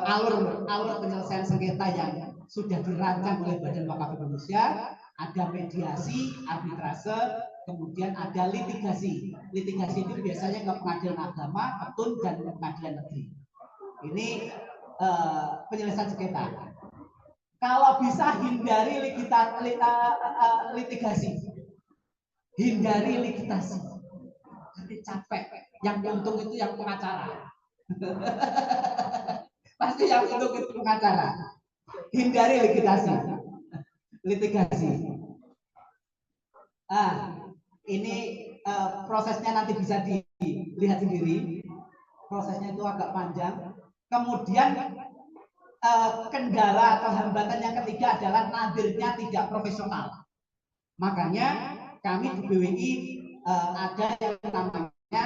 alur penyelesaian sengketa yang sudah dirancang oleh Badan Wakaf Indonesia. Ada mediasi, arbitrase, kemudian ada litigasi. Litigasi itu biasanya ke pengadilan agama, petun, dan pengadilan negeri. Ini penyelesaian sengketa. Kalau bisa hindari litigasi, hindari litigasi. Nanti capek. Yang untung itu yang pengacara. Pasti yang untung itu pengacara. Hindari litigasi. Ini prosesnya nanti bisa dilihat sendiri. Prosesnya itu agak panjang. Kemudian kendala atau hambatan yang ketiga adalah nadirnya tidak profesional. Makanya kami di BWI ada yang namanya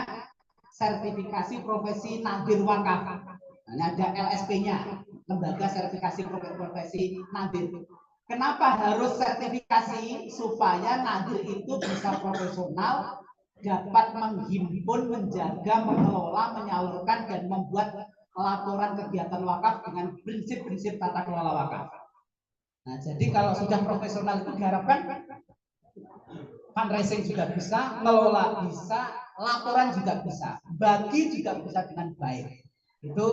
sertifikasi profesi nadir wakaf. Nah, ada LSP-nya, lembaga sertifikasi profesi nadir. Kenapa harus sertifikasi? Supaya nadir itu bisa profesional, dapat menghimpun, menjaga, mengelola, menyalurkan, dan membuat laporan kegiatan wakaf dengan prinsip-prinsip tata kelola wakaf. Nah, jadi kalau sudah profesional itu diharapkan fundraising juga bisa, ngelola bisa, laporan juga bisa, bagi juga bisa dengan baik. Itu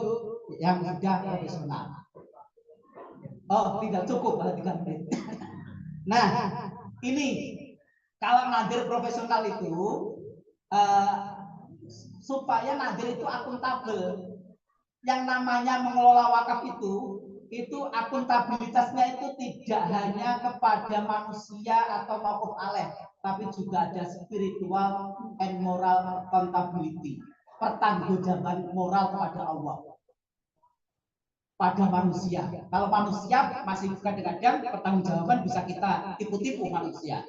yang sudah profesional. Oh, tidak cukup kalau 3 menit. Nah, ini kalau nadir profesional itu supaya nadir itu akuntabel. Yang namanya mengelola wakaf itu akuntabilitasnya itu tidak hanya kepada manusia atau mauquf alaih, tapi juga ada spiritual and moral accountability, pertanggungjawaban moral kepada Allah. pada manusia. Kalau manusia masih kadang-kadang pertanggungjawaban bisa kita tipu-tipu manusia.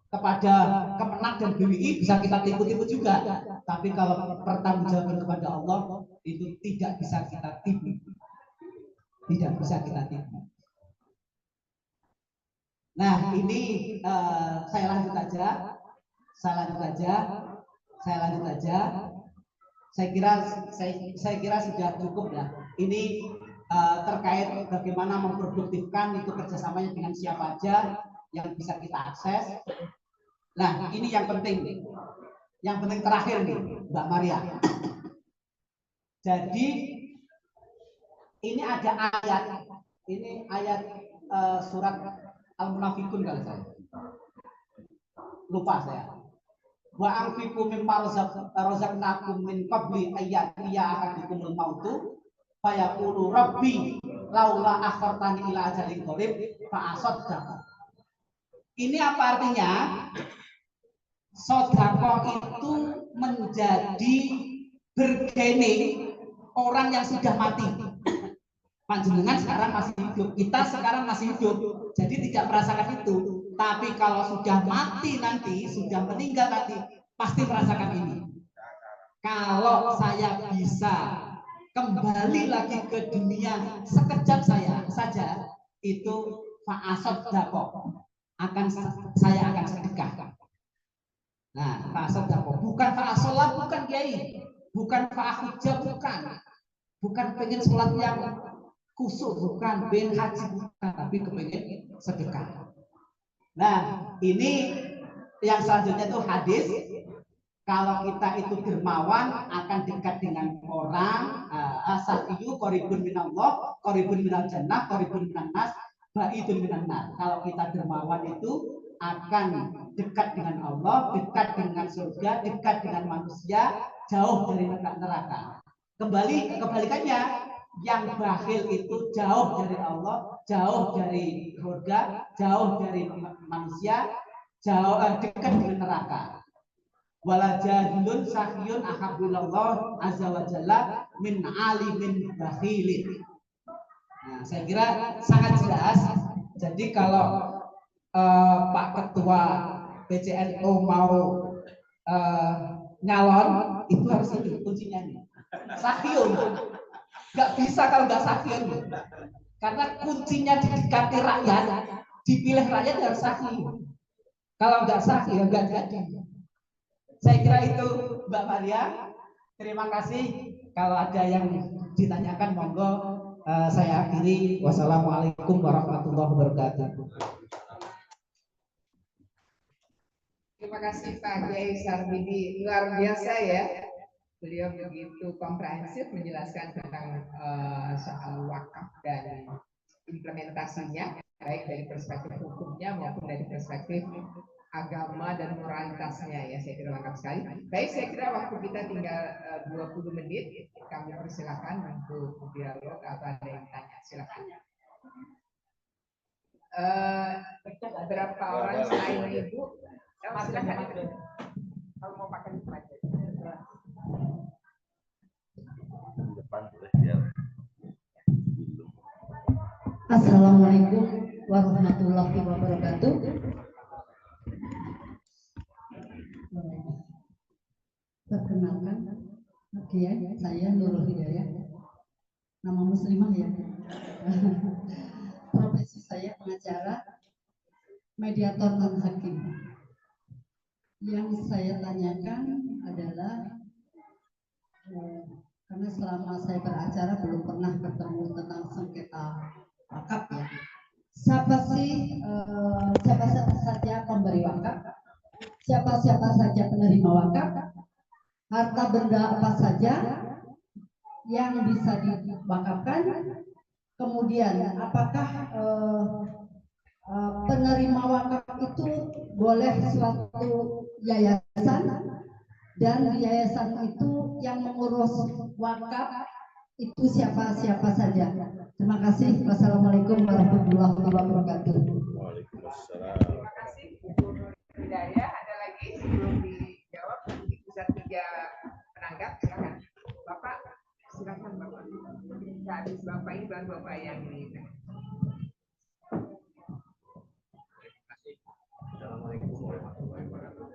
Kepada Kemenak dan BWI bisa kita tipu-tipu juga. Tapi kalau pertanggungjawaban kepada Allah itu tidak bisa kita tipu. Tidak bisa kita tipu. Nah, ini saya lanjut aja. Saya kira sudah cukup ya. Ini terkait bagaimana memproduktifkan itu kerjasamanya dengan siapa aja yang bisa kita akses. Nah, ini yang penting. Yang penting terakhir nih, Mbak Maria. Jadi ini ada ayat. Ini ayat surat Al-Munafikun kalau saya. Lupa saya. Wa anfiqu mimma razaqnakum min qabli ayyatiya ahadikumul mautu fayaqulu rabbi laula akhartani ila ajalin qarib fa asaddaq. Ini apa artinya? Sedekah itu menjadi bergening orang yang sudah mati. Panjenengan sekarang masih hidup, kita sekarang masih hidup, jadi tidak merasakan itu. Tapi kalau sudah mati nanti, sudah meninggal nanti, pasti merasakan ini. Kalau saya bisa kembali lagi ke dunia sekejap saja, itu fa'asot dako, saya akan sedekah. Nah, fa'asot dako, bukan fa'asolah, bukan kiai, bukan fa'ahujah, bukan pengen sholat yang kusuk, bukan pengen haji, bukan, tapi kepengen sedekah. Nah, ini yang selanjutnya itu hadis. Kalau kita itu dermawan akan dekat dengan orang. Asafiyu koribun minallah, koribun minal jannah, koribun minan nas, baidun minan nar. Kalau kita dermawan itu akan dekat dengan Allah, dekat dengan surga, dekat dengan manusia, jauh dari neraka. Kebalikannya, yang bakhil itu jauh dari Allah, jauh dari surga, jauh dari manusia, jauh dekat dengan neraka. Wala jahilun sahyun ahabbillah azza wa jalla min alimin bakhilin. Nah, saya kira sangat jelas. Jadi kalau Pak Ketua PCNO mau nyalon, itu harus ini kuncinya nih. Sahyun. Nggak bisa kalau nggak sahyun. Karena kuncinya didekati rakyat, dipilih rakyat harus sahyun. Kalau nggak sahyun nggak jadi. Saya kira itu Mbak Maria. Terima kasih. Kalau ada yang ditanyakan monggo saya akhiri. Wassalamualaikum warahmatullahi wabarakatuh. Terima kasih Pak Kiai Sarbini, luar biasa ya. Beliau begitu komprehensif menjelaskan tentang soal wakaf dan implementasinya, baik dari perspektif hukumnya maupun dari perspektif agama dan moralitasnya ya. Saya kira lengkap sekali. Baik, saya kira waktu kita tinggal 20 menit. Kami persilakan untuk dialog atau ada yang tanya, silakan. Berapa orang selain Ibu? Silakan. Kalau mau pakai mic. Assalamualaikum warahmatullahi wabarakatuh. Perkenalkan, saya Nurul Hidayah, nama muslimah ya. Profesi saya pengacara, mediator dan hakim. Yang saya tanyakan adalah karena selama saya beracara belum pernah bertemu tentang sengketa wakaf ya. Siapa saja pemberi wakaf, siapa saja penerima wakaf, harta benda apa saja yang bisa diwakafkan, kemudian apakah penerima wakaf itu boleh suatu yayasan, dan yayasan itu yang mengurus wakaf itu siapa saja. Terima kasih. Wassalamualaikum warahmatullahi wabarakatuh. Waalaikumsalam. Terima kasih Ibu Hidayah. Ada lagi sebelum dijawab, bisa 3 penanggap, silakan. Bapak, silakan Bapak. habis Bapak ini baru Bapak yang ini. Assalamualaikum warahmatullahi wabarakatuh.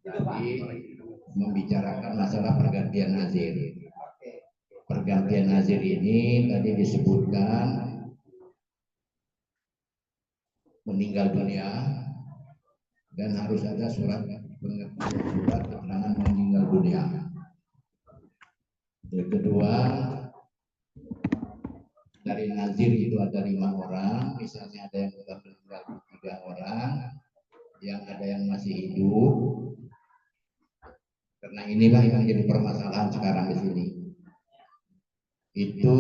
Tadi membicarakan masalah pergantian nazir. Pergantian nazir ini tadi disebutkan meninggal dunia dan harus ada surat keterangan meninggal dunia. Yang kedua, dari nazir itu ada 5 orang, misalnya ada yang sudah meninggal 3 orang, yang ada yang masih hidup. Karena inilah yang jadi permasalahan sekarang di sini. Itu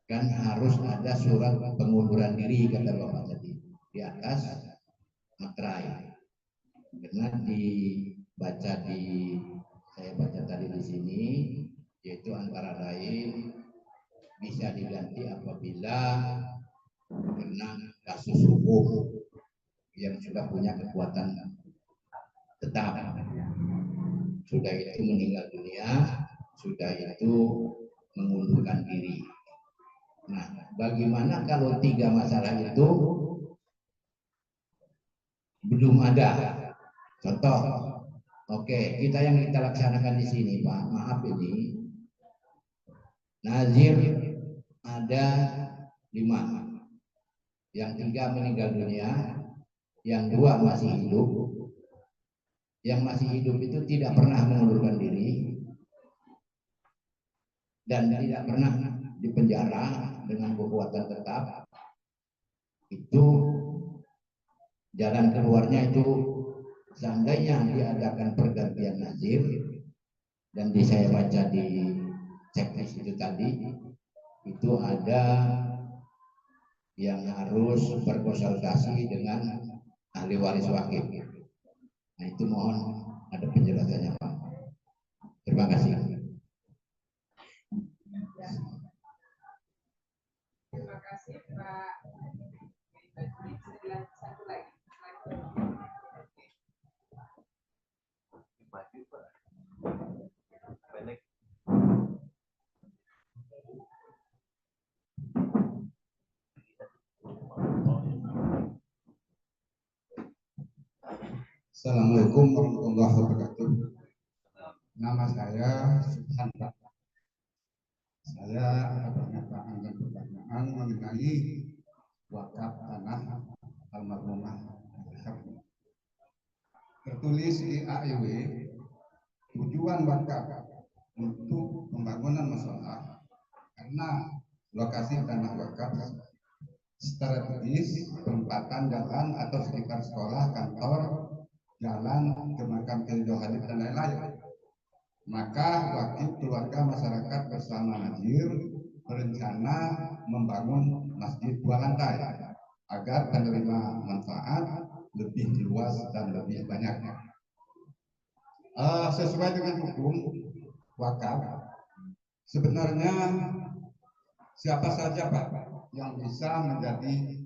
kan harus ada surat pengunduran diri, kata Bapak tadi, di atas materai. Karena dibaca saya baca tadi di sini, yaitu antara lain bisa diganti apabila kena kasus hukum yang sudah punya kekuatan tetap, sudah itu meninggal dunia, sudah itu mengundurkan diri. Nah, bagaimana kalau 3 masalah itu belum ada? Contoh, oke, kita yang kita laksanakan di sini, Pak, maaf ini, nazir ada 5, yang 3 meninggal dunia, yang 2 masih hidup. Yang masih hidup itu tidak pernah mengundurkan diri dan tidak pernah dipenjara dengan kekuatan tetap. Itu jalan keluarnya itu seandainya diadakan pergantian nazir, dan saya baca di checklist itu tadi, itu ada yang harus berkonsultasi dengan ahli waris wakil. Nah, itu mohon ada penjelasannya, Pak. Terima kasih. Terima kasih Pak. Satu lagi. Assalamualaikum warahmatullahi wabarakatuh. Nama saya Subhan Pak. Saya akan pertanyaan mengenai wakaf tanah almarhumah. Tertulis di AEW, tujuan wakaf untuk pembangunan masalah karena lokasi tanah wakaf strategis, perempatan jalan atau sekitar sekolah, kantor, jalan ke makam Kiai Hadid dan lain-lain. Maka wakil keluarga masyarakat bersama nazir berencana membangun masjid 2 lantai agar penerima manfaat lebih luas dan lebih banyak. Sesuai dengan hukum wakaf, sebenarnya siapa saja Pak yang bisa menjadi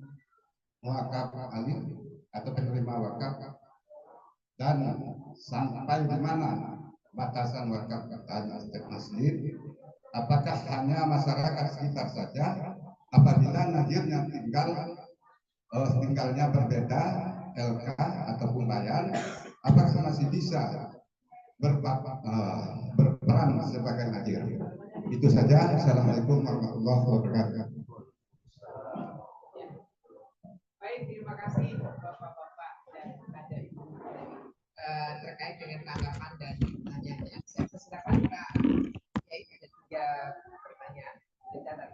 wakaf alih atau penerima wakaf, dan sampai di mana batasan wakaf tanah masjid? Apakah hanya masyarakat sekitar saja? Apabila nazirnya tinggalnya berbeda, LK ataupun bayan, apakah masih bisa berperan sebagai nazir? Itu saja. Assalamualaikum warahmatullahi wabarakatuh. Baik, terima kasih Bapak-bapak dan ada Ibu terkait dengan tanggapan dan pertanyaannya. Saya persilakan Pak Kiai, ada 3 pertanyaan. Sudah.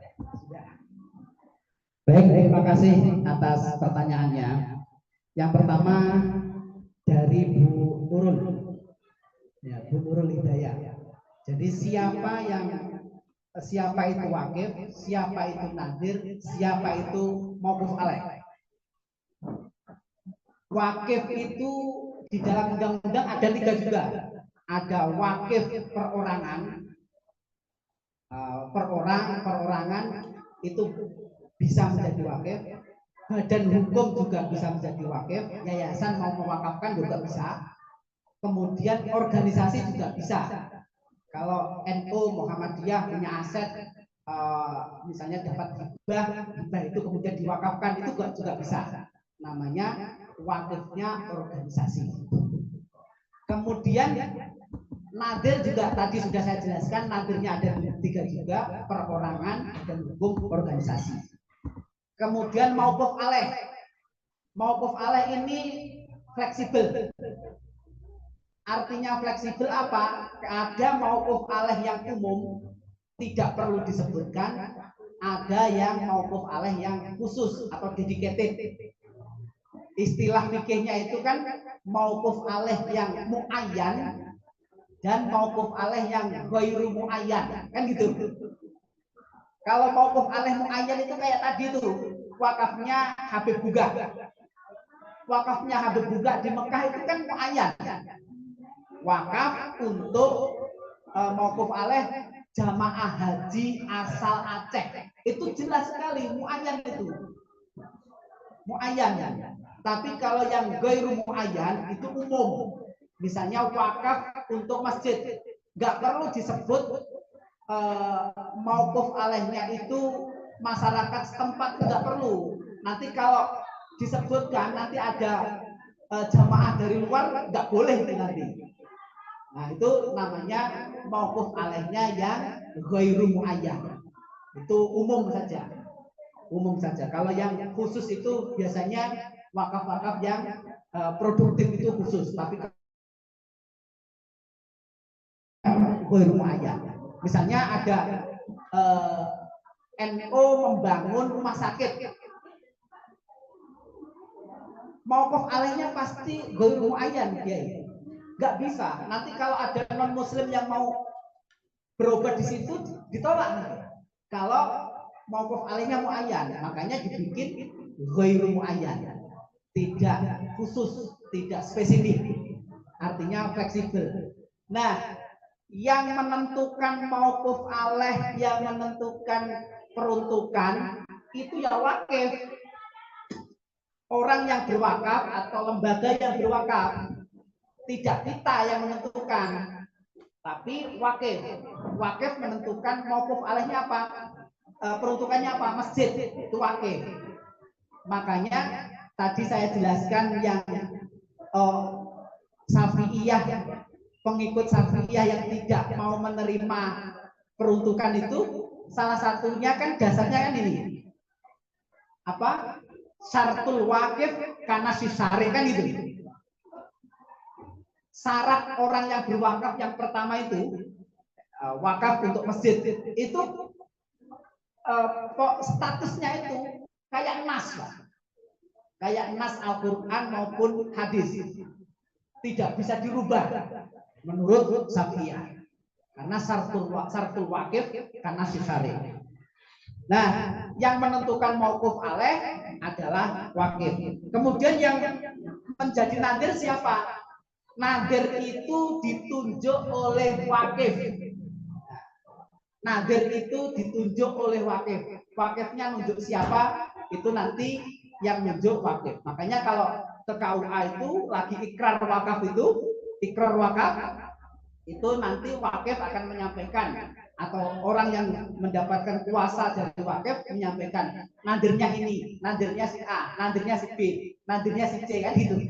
Baik, terima kasih atas pertanyaannya. Yang pertama dari Bu Nurul, ya, Bu Nurul Hidayah. Jadi siapa itu wakif, siapa itu nazir, siapa itu mauquf alaih. Wakif itu di dalam undang-undang ada 3 juga. Ada wakif perorangan, perorangan itu bisa menjadi wakif, badan hukum juga bisa menjadi wakif, yayasan mau mewakafkan juga bisa, kemudian organisasi juga bisa. Kalau NU Muhammadiyah punya aset, misalnya dapat hibah itu kemudian diwakafkan, itu juga bisa. Namanya wakifnya organisasi. Kemudian nadir juga tadi sudah saya jelaskan, nadirnya ada 3 juga, perorangan, dan hukum, organisasi. Kemudian mauquf alaih. Mauquf alaih ini fleksibel. Artinya fleksibel apa? Ada mauquf alaih yang umum, tidak perlu disebutkan. Ada yang mauquf alaih yang khusus atau dedicated. Istilah fikihnya itu kan mauquf alaih yang muayyan dan mauquf alaih yang ghairu muayyan, kan gitu. Kalau mauquf alaih muayyan itu kayak tadi tuh, wakafnya Habib Buga. Wakafnya Habib Buga di Mekah itu kan muayyan. Wakaf untuk mauquf alaih jamaah haji asal Aceh. Itu jelas sekali muayyan itu. Muayyan. Tapi kalau yang ghairu muayyan itu umum. Misalnya wakaf untuk masjid, nggak perlu disebut mauquf alaihnya itu masyarakat setempat, nggak perlu. Nanti kalau disebutkan nanti ada jamaah dari luar, nggak boleh nanti. Nah itu namanya mauquf alaihnya yang ghairu muayyan. Itu umum saja. Umum saja. Kalau yang khusus itu biasanya wakaf-wakaf yang produktif itu khusus, tapi ghairu muayyan. Misalnya ada NU membangun rumah sakit, mauquf alaihnya pasti ghairu muayyan, ya. Nggak bisa. Nanti kalau ada non muslim yang mau berobat di situ ditolak. Kalau mauquf alaihnya muayyan, makanya dibikin ghairu muayyan. Tidak khusus, tidak spesifik. Artinya fleksibel. Nah, yang menentukan mauquf alaih, yang menentukan peruntukan itu ya wakif. Orang yang berwakaf atau lembaga yang berwakaf, tidak kita yang menentukan, tapi wakif. Wakif menentukan mauquf alaihnya apa, peruntukannya apa, masjid itu wakif. Makanya tadi saya jelaskan yang Syafi'iyah, pengikut Syafi'iyah yang tidak mau menerima peruntukan itu, salah satunya kan dasarnya kan ini apa, syaratul wakif karena sisari, kan gitu. Syarat orang yang berwakaf yang pertama itu wakaf untuk masjid itu statusnya itu kayak nas, kayak nas Al-Quran maupun hadis, tidak bisa dirubah menurut Syafi'iyah karena syaratul wakif karena sisari. Nah, yang menentukan mauquf alaih adalah wakif. Kemudian yang menjadi nadir siapa? Nadir itu ditunjuk oleh wakif. Nadir itu ditunjuk oleh wakif. Wakifnya nunjuk siapa? Itu nanti yang nunjuk wakif. Makanya kalau ke KUA itu lagi ikrar wakaf itu nanti wakif akan menyampaikan, atau orang yang mendapatkan kuasa dari wakif menyampaikan nadirnya ini, nadirnya si A, nadirnya si B, nadirnya si C, kan gitu.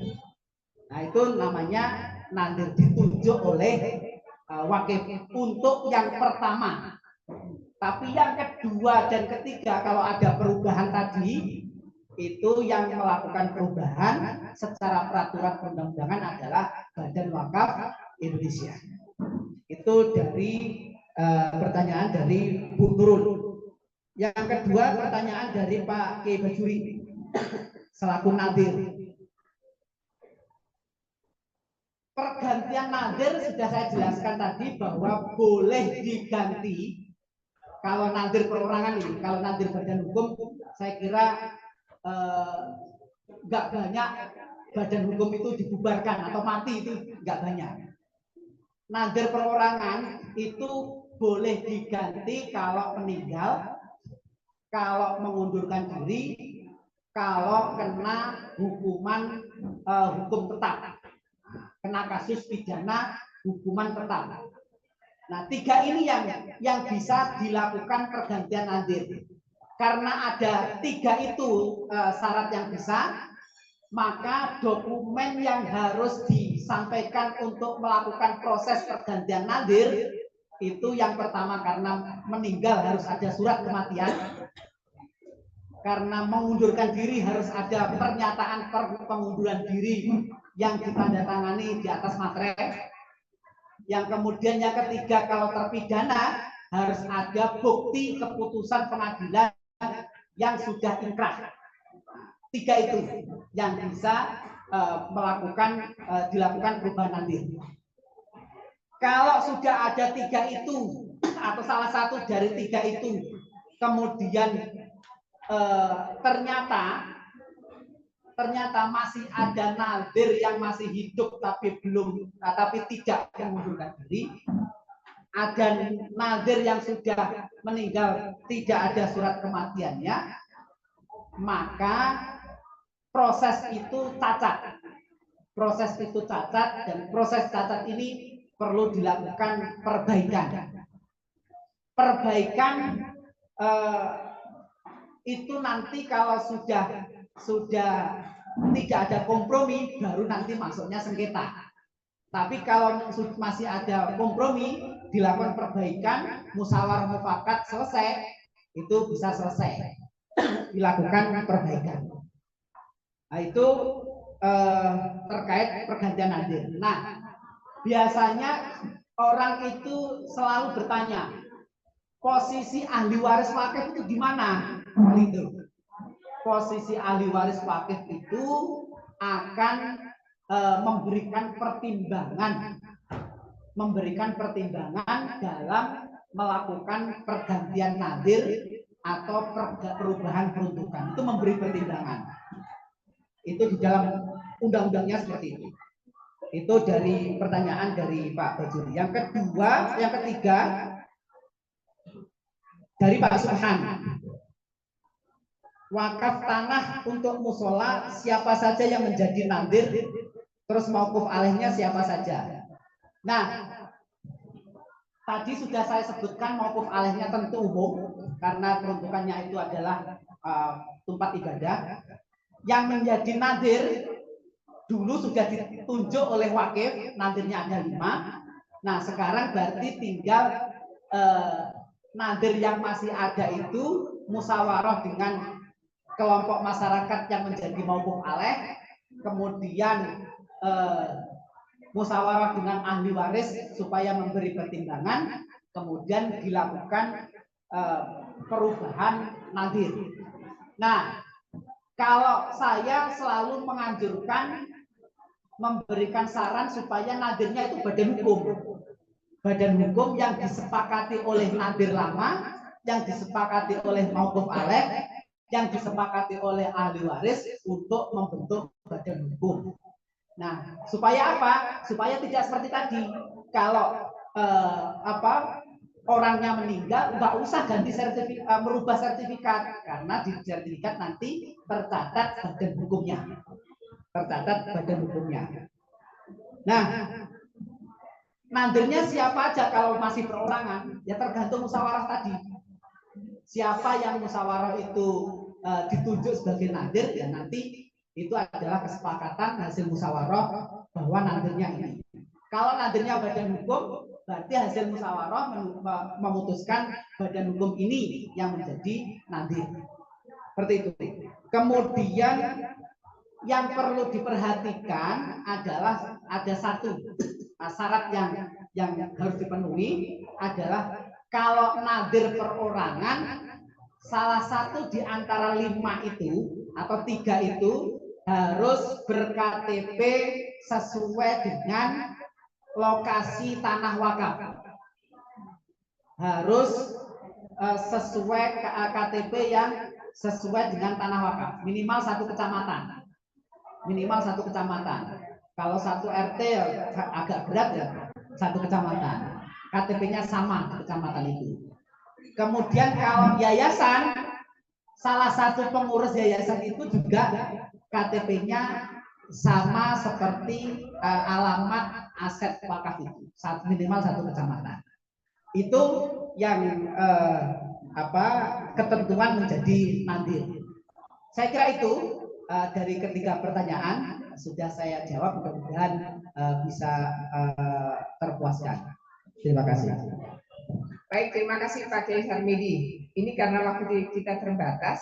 Nah itu namanya nadir ditunjuk oleh wakif untuk yang pertama. Tapi yang kedua dan ketiga kalau ada perubahan tadi, itu yang melakukan perubahan secara peraturan perundang-undangan adalah Badan Wakaf Indonesia. Itu dari pertanyaan dari Bu Nurul. Yang kedua pertanyaan dari Pak Kiai Bajuri selaku nadir. Pergantian nadir sudah saya jelaskan tadi bahwa boleh diganti kalau nadir perorangan ini. Kalau nadir badan hukum saya kira nggak banyak badan hukum itu dibubarkan atau mati itu nggak banyak. Nadir perorangan itu boleh diganti kalau meninggal, kalau mengundurkan diri, kalau kena hukuman hukum tetap, kena kasus pidana hukuman tetap. Nah, 3 ini yang bisa dilakukan pergantian nadir. Karena ada 3 itu syarat yang bisa, maka dokumen yang harus disampaikan untuk melakukan proses pergantian nadir itu yang pertama karena meninggal harus ada surat kematian, karena mengundurkan diri harus ada pernyataan pengunduran diri yang ditandatangani di atas materai. Yang kemudian yang ketiga kalau terpidana harus ada bukti keputusan pengadilan yang sudah inkrah. 3 itu yang bisa dilakukan perubahan nadir. Kalau sudah ada 3 itu atau salah satu dari 3 itu kemudian ternyata masih ada nadir yang masih hidup tapi tidak mengundurkan diri, ada nadir yang sudah meninggal tidak ada surat kematiannya, maka proses itu cacat. Proses itu cacat dan proses cacat ini perlu dilakukan perbaikan. Perbaikan itu nanti kalau sudah tidak ada kompromi baru nanti masuknya sengketa. Tapi kalau masih ada kompromi dilakukan perbaikan, musyawarah mufakat selesai, itu bisa selesai dilakukan perbaikan. Nah, itu terkait pergantian nadir. Nah, biasanya orang itu selalu bertanya, posisi ahli waris wakif itu di mana? Itu. Posisi ahli waris wakif itu akan memberikan pertimbangan dalam melakukan pergantian nadir atau perubahan peruntukan. Itu memberi pertimbangan. Itu di dalam undang-undangnya seperti itu. Itu dari pertanyaan dari Pak Bajuri. Yang ketiga dari Pak Subhan. Wakaf tanah untuk musola siapa saja yang menjadi nadir, terus mauquf alaihnya siapa saja. Nah, tadi sudah saya sebutkan mauquf alaihnya tentu umum karena peruntukannya itu adalah tempat ibadah. Yang menjadi nadir dulu sudah ditunjuk oleh wakif, nadirnya ada 5. Nah, sekarang berarti tinggal nadir yang masih ada itu musyawarah dengan kelompok masyarakat yang menjadi mauquf alaih, kemudian musyawarah dengan ahli waris supaya memberi pertimbangan, kemudian dilakukan perubahan nadir. Nah, kalau saya selalu menganjurkan memberikan saran supaya nadirnya itu badan hukum. Badan hukum yang disepakati oleh nadir lama, yang disepakati oleh mauquf alaih, yang disepakati oleh ahli waris untuk membentuk badan hukum. Nah, supaya apa? Supaya tidak seperti tadi. Kalau orangnya meninggal, nggak usah ganti sertifikat, merubah sertifikat, karena di sertifikat nanti tercatat badan hukumnya. Nah, nadirnya siapa aja kalau masih perorangan? Ya tergantung musyawarah tadi. Siapa yang musyawarah itu ditunjuk sebagai nadir, ya nanti itu adalah kesepakatan hasil musyawarah bahwa nadirnya ini. Kalau nadirnya badan hukum, berarti hasil musyawarah memutuskan badan hukum ini yang menjadi nadir. Seperti itu. Kemudian yang perlu diperhatikan adalah ada satu syarat yang harus dipenuhi adalah kalau nadir perorangan salah satu di antara 5 itu atau 3 itu harus ber-KTP sesuai dengan lokasi tanah wakaf. Harus sesuai KTP yang sesuai dengan tanah wakaf, minimal 1 kecamatan. minimal 1 kecamatan. Kalau 1 RT ya agak berat ya, 1 kecamatan. KTP-nya sama di kecamatan itu. Kemudian kalau yayasan, salah satu pengurus yayasan itu juga KTP-nya sama seperti alamat aset wakaf itu, minimal 1 kecamatan. Itu yang ketentuan menjadi nanti. Saya kira itu dari ketiga pertanyaan sudah saya jawab, mudah-mudahan bisa terpuaskan. Terima kasih. Baik, terima kasih Pak Kiai Harmidi. Ini karena waktu kita terbatas,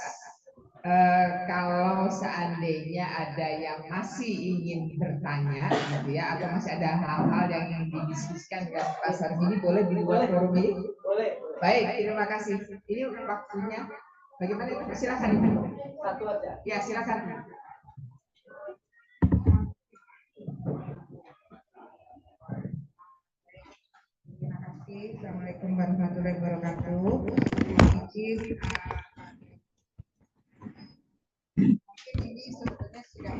kalau seandainya ada yang masih ingin bertanya, gitu ya, atau masih ada hal-hal yang ingin didiskusikan dengan Pak Harmidi, boleh di luar forum ini? Boleh. Baik, terima kasih. Ini waktunya. Bagaimana itu? Silakan. Satu aja. Ya, silakan. Terima kasih. Assalamualaikum warahmatullahi wabarakatuh. Izin, mungkin ini sebetulnya sudah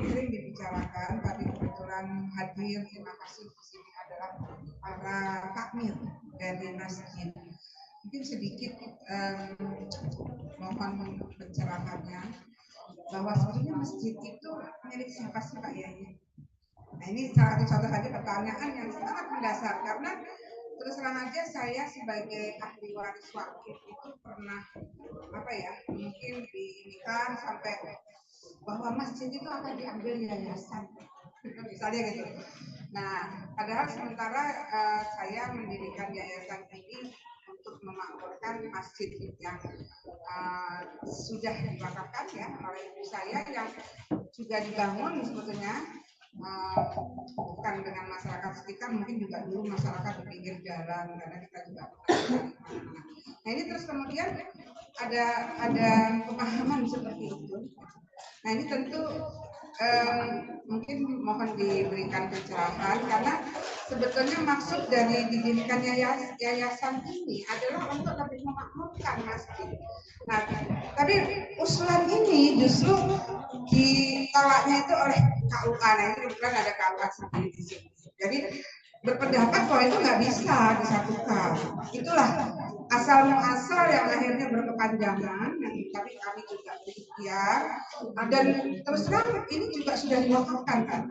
sering dibicarakan, tapi kebetulan hadir, terima kasih di sini adalah para takmir dari masjid. Mungkin sedikit mohon pencerahannya bahwa sebenarnya masjid itu milik siapa sih Pak Yai? Nah ini salah satu contoh saja pertanyaan yang sangat mendasar, karena terus terang aja saya sebagai ahli waris wakaf itu pernah mungkin diinikan sampai bahwa masjid itu akan diambil yayasan, misalnya gitu. Nah padahal sementara saya mendirikan yayasan ini untuk memakmurkan masjid yang sudah diwakafkan ya oleh ibu saya, yang juga dibangun sebetulnya bukan dengan masyarakat sekitar, mungkin juga dulu masyarakat di pinggir jalan, karena kita juga nah ini terus kemudian ada pemahaman seperti itu. Nah ini tentu mungkin mohon diberikan pencerahan, karena sebetulnya maksud dari didirikan yayasan ini adalah untuk lebih memakmurkan masjid. Nah, tapi usulan ini justru ditolaknya itu oleh KUA. Nah, ini kebetulan ada KUA sendiri di sini. Jadi berpendapat bahwa itu nggak bisa disatukan. Itulah asal muasal yang akhirnya berkepanjangan. Tapi kami juga berikhtiar, dan terus terang ini juga sudah diwakafkan kan.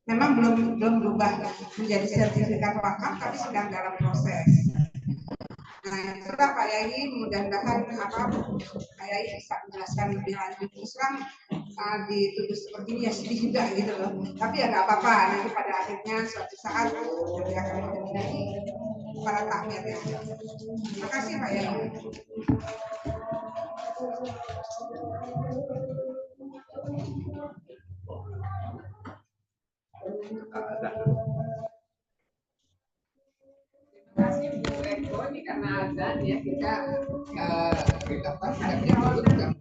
Memang belum berubah menjadi sertifikat wakaf, tapi sedang dalam proses. Nah, itulah Pak Yai, mudah-mudahan Pak Yai bisa menjelaskan lebih lanjut. Terus terang dituduh seperti ini ya sedih juga gitu loh. Tapi ya nggak apa-apa, nanti pada akhirnya suatu saat nanti akan menjadi para takmir ya. Terima kasih Pak Yai. Terima kasih Bu Eko, ini karena azan ya kita hadapnya dulu.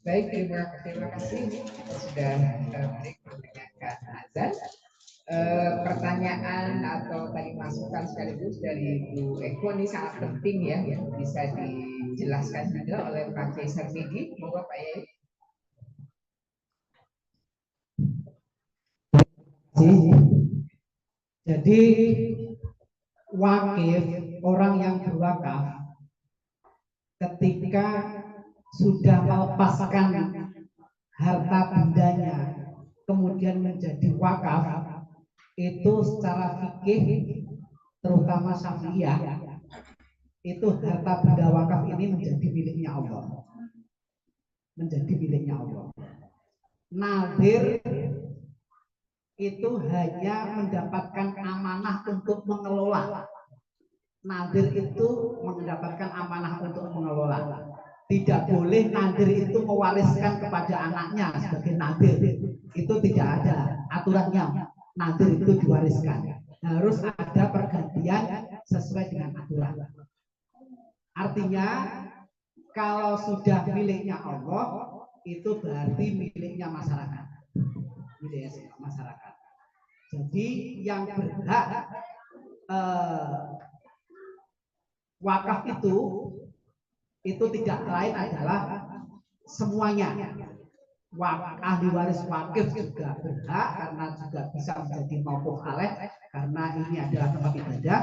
Baik, terima kasih. Kita sudah break mendengarkan azan. Pertanyaan atau tadi masukan sekaligus dari Bu Eko ini sangat penting ya, yang bisa dijelaskan juga oleh Pak Kiai Sarmidi. Monggo Pak Yai. Jadi wakif, orang yang berwakaf ketika sudah melepaskan harta bendanya kemudian menjadi wakaf, itu secara fikih terutama Syafi'iyah itu harta benda wakaf ini menjadi miliknya Allah. Menjadi miliknya Allah. Nadir itu hanya mendapatkan amanah untuk mengelola. Nadir itu mendapatkan amanah untuk mengelola. Tidak boleh nadir itu mewariskan kepada anaknya sebagai nadir. Itu tidak ada aturannya. Nadir itu diwariskan. Harus ada pergantian sesuai dengan aturan. Artinya kalau sudah miliknya Allah itu berarti miliknya masyarakat. Miliknya masyarakat. Jadi yang berhak wakaf itu tidak lain adalah semuanya. Ahli waris wakif juga berhak karena juga bisa menjadi mauquf alaih karena ini adalah tempat ibadah.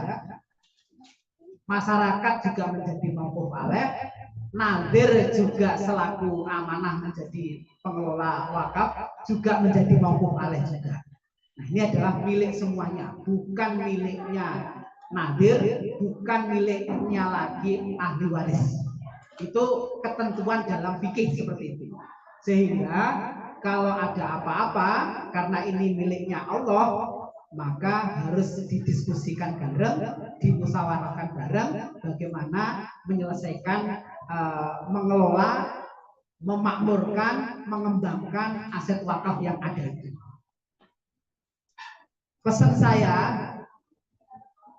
Masyarakat juga menjadi mauquf alaih. Nadir juga selaku amanah menjadi pengelola wakaf juga menjadi mauquf alaih juga. Nah, ini adalah milik semuanya, bukan miliknya nadir, bukan miliknya lagi ahli waris. Itu ketentuan dalam fikih seperti itu. Sehingga kalau ada apa-apa karena ini miliknya Allah, maka harus didiskusikan bareng, dimusyawarahkan bareng bagaimana menyelesaikan, mengelola, memakmurkan, mengembangkan aset wakaf yang ada itu. Pesan saya,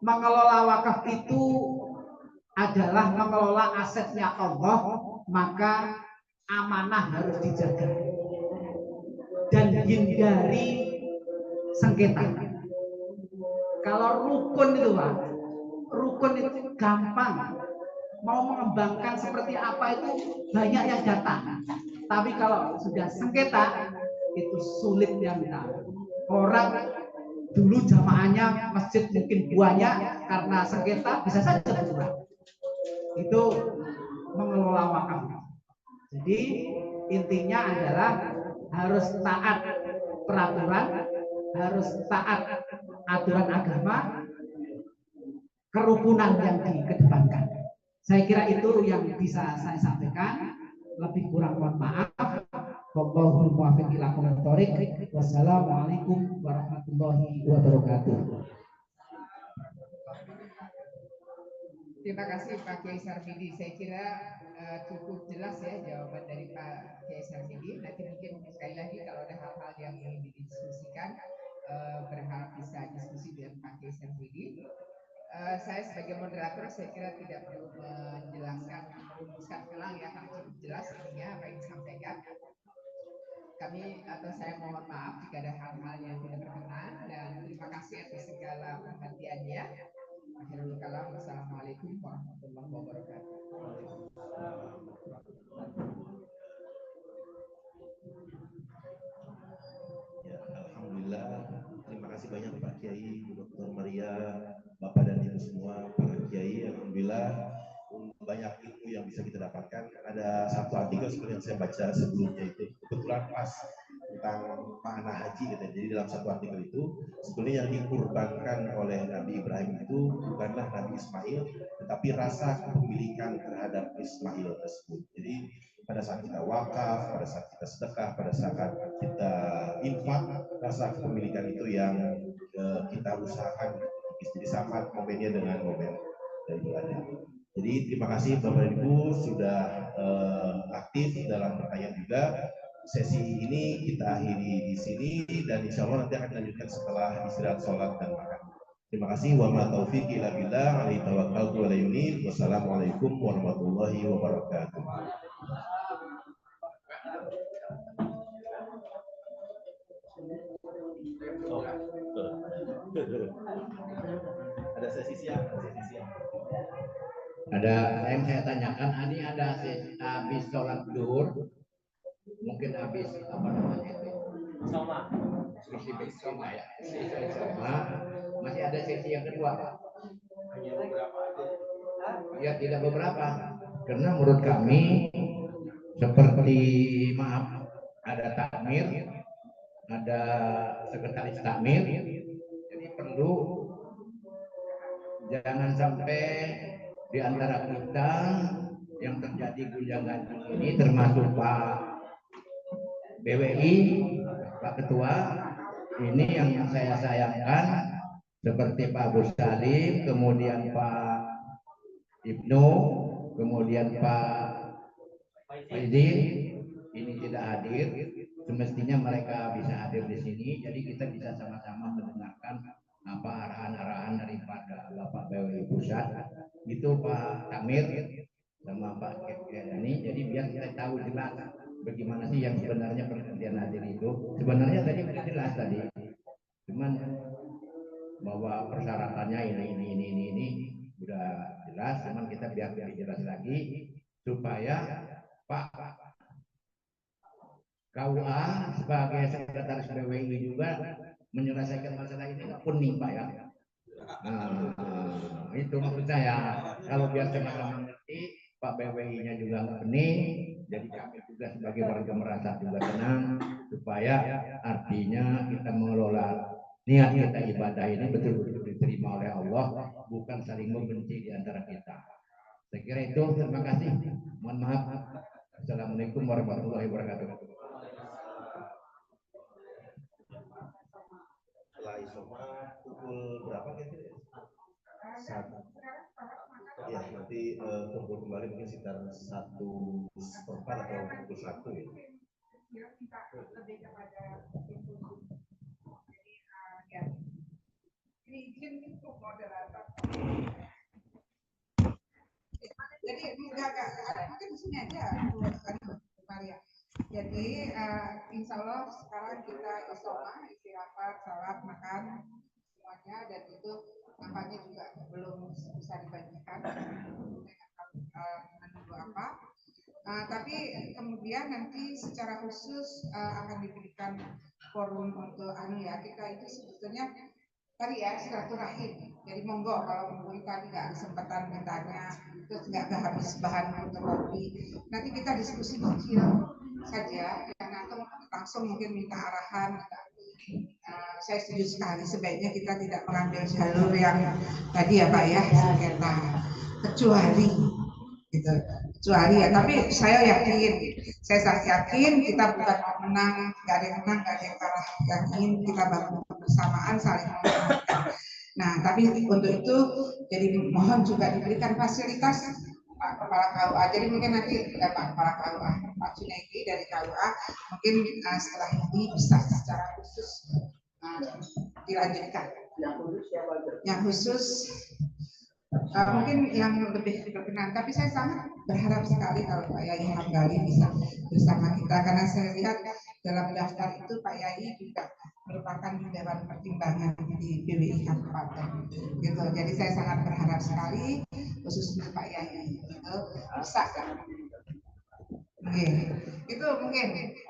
mengelola wakaf itu adalah mengelola asetnya Allah, maka amanah harus dijaga dan hindari sengketa. Kalau rukun itu Pak, rukun itu gampang, mau mengembangkan seperti apa itu banyak yang datang. Tapi kalau sudah sengketa itu sulit yang minta. Orang dulu jamaahnya masjid mungkin banyak karena sengketa bisa saja berkurang. Itu mengelola wakaf. Jadi intinya adalah harus taat peraturan, harus taat aturan agama, kerukunan yang dikedepankan. Saya kira itu yang bisa saya sampaikan. Lebih kurang mohon maaf. Wallahul muwaffiq ila aqwamit thoriq. Wassalamualaikum warahmatullahi wabarakatuh. Terima kasih Pak Kiai Sarmidi. Saya kira cukup jelas ya jawaban dari Pak Kiai Sarmidi. Nanti mungkin sekali lagi kalau ada hal-hal yang ingin didiskusikan, berharap bisa diskusi dengan Pak Kiai Sarmidi. Saya sebagai moderator saya kira tidak perlu menjelaskan, merumuskan ulang ya, karena cukup jelas ininya apa yang disampaikan. Kami atau saya mohon maaf jika ada hal-hal yang tidak berkenan dan terima kasih atas segala perhatiannya. Akhirul kalam, wassalamualaikum warahmatullahi wabarakatuh. Ya, alhamdulillah. Terima kasih banyak Pak Kiai, Bu Dr. Maria, Bapak dan Ibu semua, para Kiai. Alhamdulillah banyak ilmu yang bisa kita dapatkan. Ada satu artikel sebenarnya yang saya baca sebelumnya itu kebetulan pas tentang makna haji gitu. Jadi dalam satu artikel itu sebenarnya yang dikurbankan oleh Nabi Ibrahim itu bukanlah Nabi Ismail, tetapi rasa kepemilikan terhadap Ismail tersebut. Jadi pada saat kita wakaf, pada saat kita sedekah, pada saat kita infak, rasa kepemilikan itu yang kita usahakan. Jadi sama momennya dengan momen Idul Adha. Jadi terima kasih Bapak Ibu sudah aktif dalam pertanyaan juga. sesi ini kita akhiri di sini dan insya Allah nanti akan lanjutkan setelah istirahat sholat dan makan. Terima kasih. Wa ma taufiqi illa billah, alaihi tawakkaltu wa la yunib. Wassalamualaikum warahmatullahi wabarakatuh. Ada sesi siang, Ada yang saya tanyakan, ini ada habis sholat zuhur, mungkin habis apa namanya itu? Soma. Soma ya. Soma. Masih ada sesi yang kedua, Pak? Ya tidak beberapa, karena menurut kami seperti maaf ada takmir, ada sekretaris takmir, jadi perlu jangan sampai di antara kita yang terjadi gunjang ini termasuk Pak BWI, Pak Ketua, ini yang saya sayangkan seperti Pak Gus Salim, kemudian Pak Ibnu, kemudian Pak Faizin, ini tidak hadir. Semestinya mereka bisa hadir di sini, jadi kita bisa sama-sama mendengarkan apa arahan-arahan daripada Bapak BWI Pusat, itu Pak Tamir sama Pak ini, jadi biar kita tahu jelas bagaimana sih yang sebenarnya pergantian hadir itu. Sebenarnya tadi sudah jelas tadi, cuman bahwa persyaratannya ini sudah jelas, cuman kita biar jelas lagi supaya Pak KUA sebagai sekretaris BWI juga menyelesaikan masalah ini kuning, Pak ya. Itu maksud saya, kalau biar sama-sama ngerti, Pak BWI-nya juga nggak pening, jadi kami juga sebagai warga merasa juga tenang, supaya artinya kita mengelola niat kita ibadah ini betul-betul diterima oleh Allah, bukan saling membenci di antara kita. Saya kira itu, terima kasih. Mohon maaf. Assalamualaikum warahmatullahi wabarakatuh. Setelah isoma pukul berapa kira-kira? Satu. Ya, nanti kumpul kembali mungkin sekitar 1:04 atau pukul 1. Jadi enggak mungkin di sini aja Maria. Jadi insya Allah sekarang kita isoma, istirahat, sholat, makan semuanya, dan itu nampaknya juga belum bisa dibagikan menunggu apa. Tapi kemudian nanti secara khusus akan diberikan forum untuk kita itu sebetulnya tadi ya silaturahim. Jadi monggo kalau mungkin tadi nggak kesempatan bertanya, terus nggak habis bahan untuk kopi, nanti kita diskusi kecil saja, yang atau langsung mungkin minta arahan. Saya setuju sekali, sebaiknya kita tidak mengambil jalur yang tadi ya Pak ya, sengketa, kecuali gitu, kecuali ya. Tapi saya sangat yakin kita bukan mau menang, nggak ada yang menang, nggak ada yang kalah, yang ingin kita bangun kebersamaan, saling menguatkan. Nah, tapi untuk itu jadi mohon juga diberikan fasilitas Pak Kepala KUA. Jadi mungkin nanti Pak Kepala KUA, Pak Junaidi dari KUA, mungkin setelah ini bisa secara khusus dilanjutkan. Yang khusus mungkin yang lebih berkenan. Tapi saya sangat berharap sekali kalau Pak Yai Hamdali bisa bersama kita, karena saya lihat dalam daftar itu Pak Yai juga merupakan dewan pertimbangan di BWI Kabupaten gitu. Jadi saya sangat berharap sekali khususnya Pak Yai itu bisa kan. Itu mungkin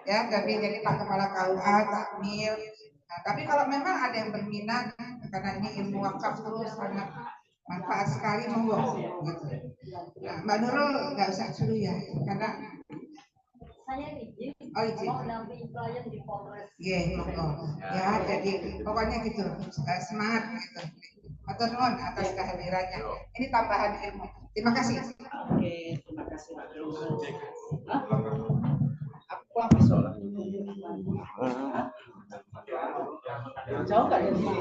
ya, tapi jadi Pak Kepala KUA, takmir. Nah, tapi kalau memang ada yang berminat, karena ini ilmu wakaf terus sangat manfaat sekali, monggo gitu. Nah, Mbak Nurul nggak usah dulu ya, karena saya izin, izin. mau mendampingi klien di Polres. Monggo. Ya, jadi pokoknya gitu, semangat gitu. Matur nuwun atas kehadirannya. Ini tambahan ilmu. Terima kasih. Oke, terima kasih. Aku habis sholat. Jauh nggak dari sini?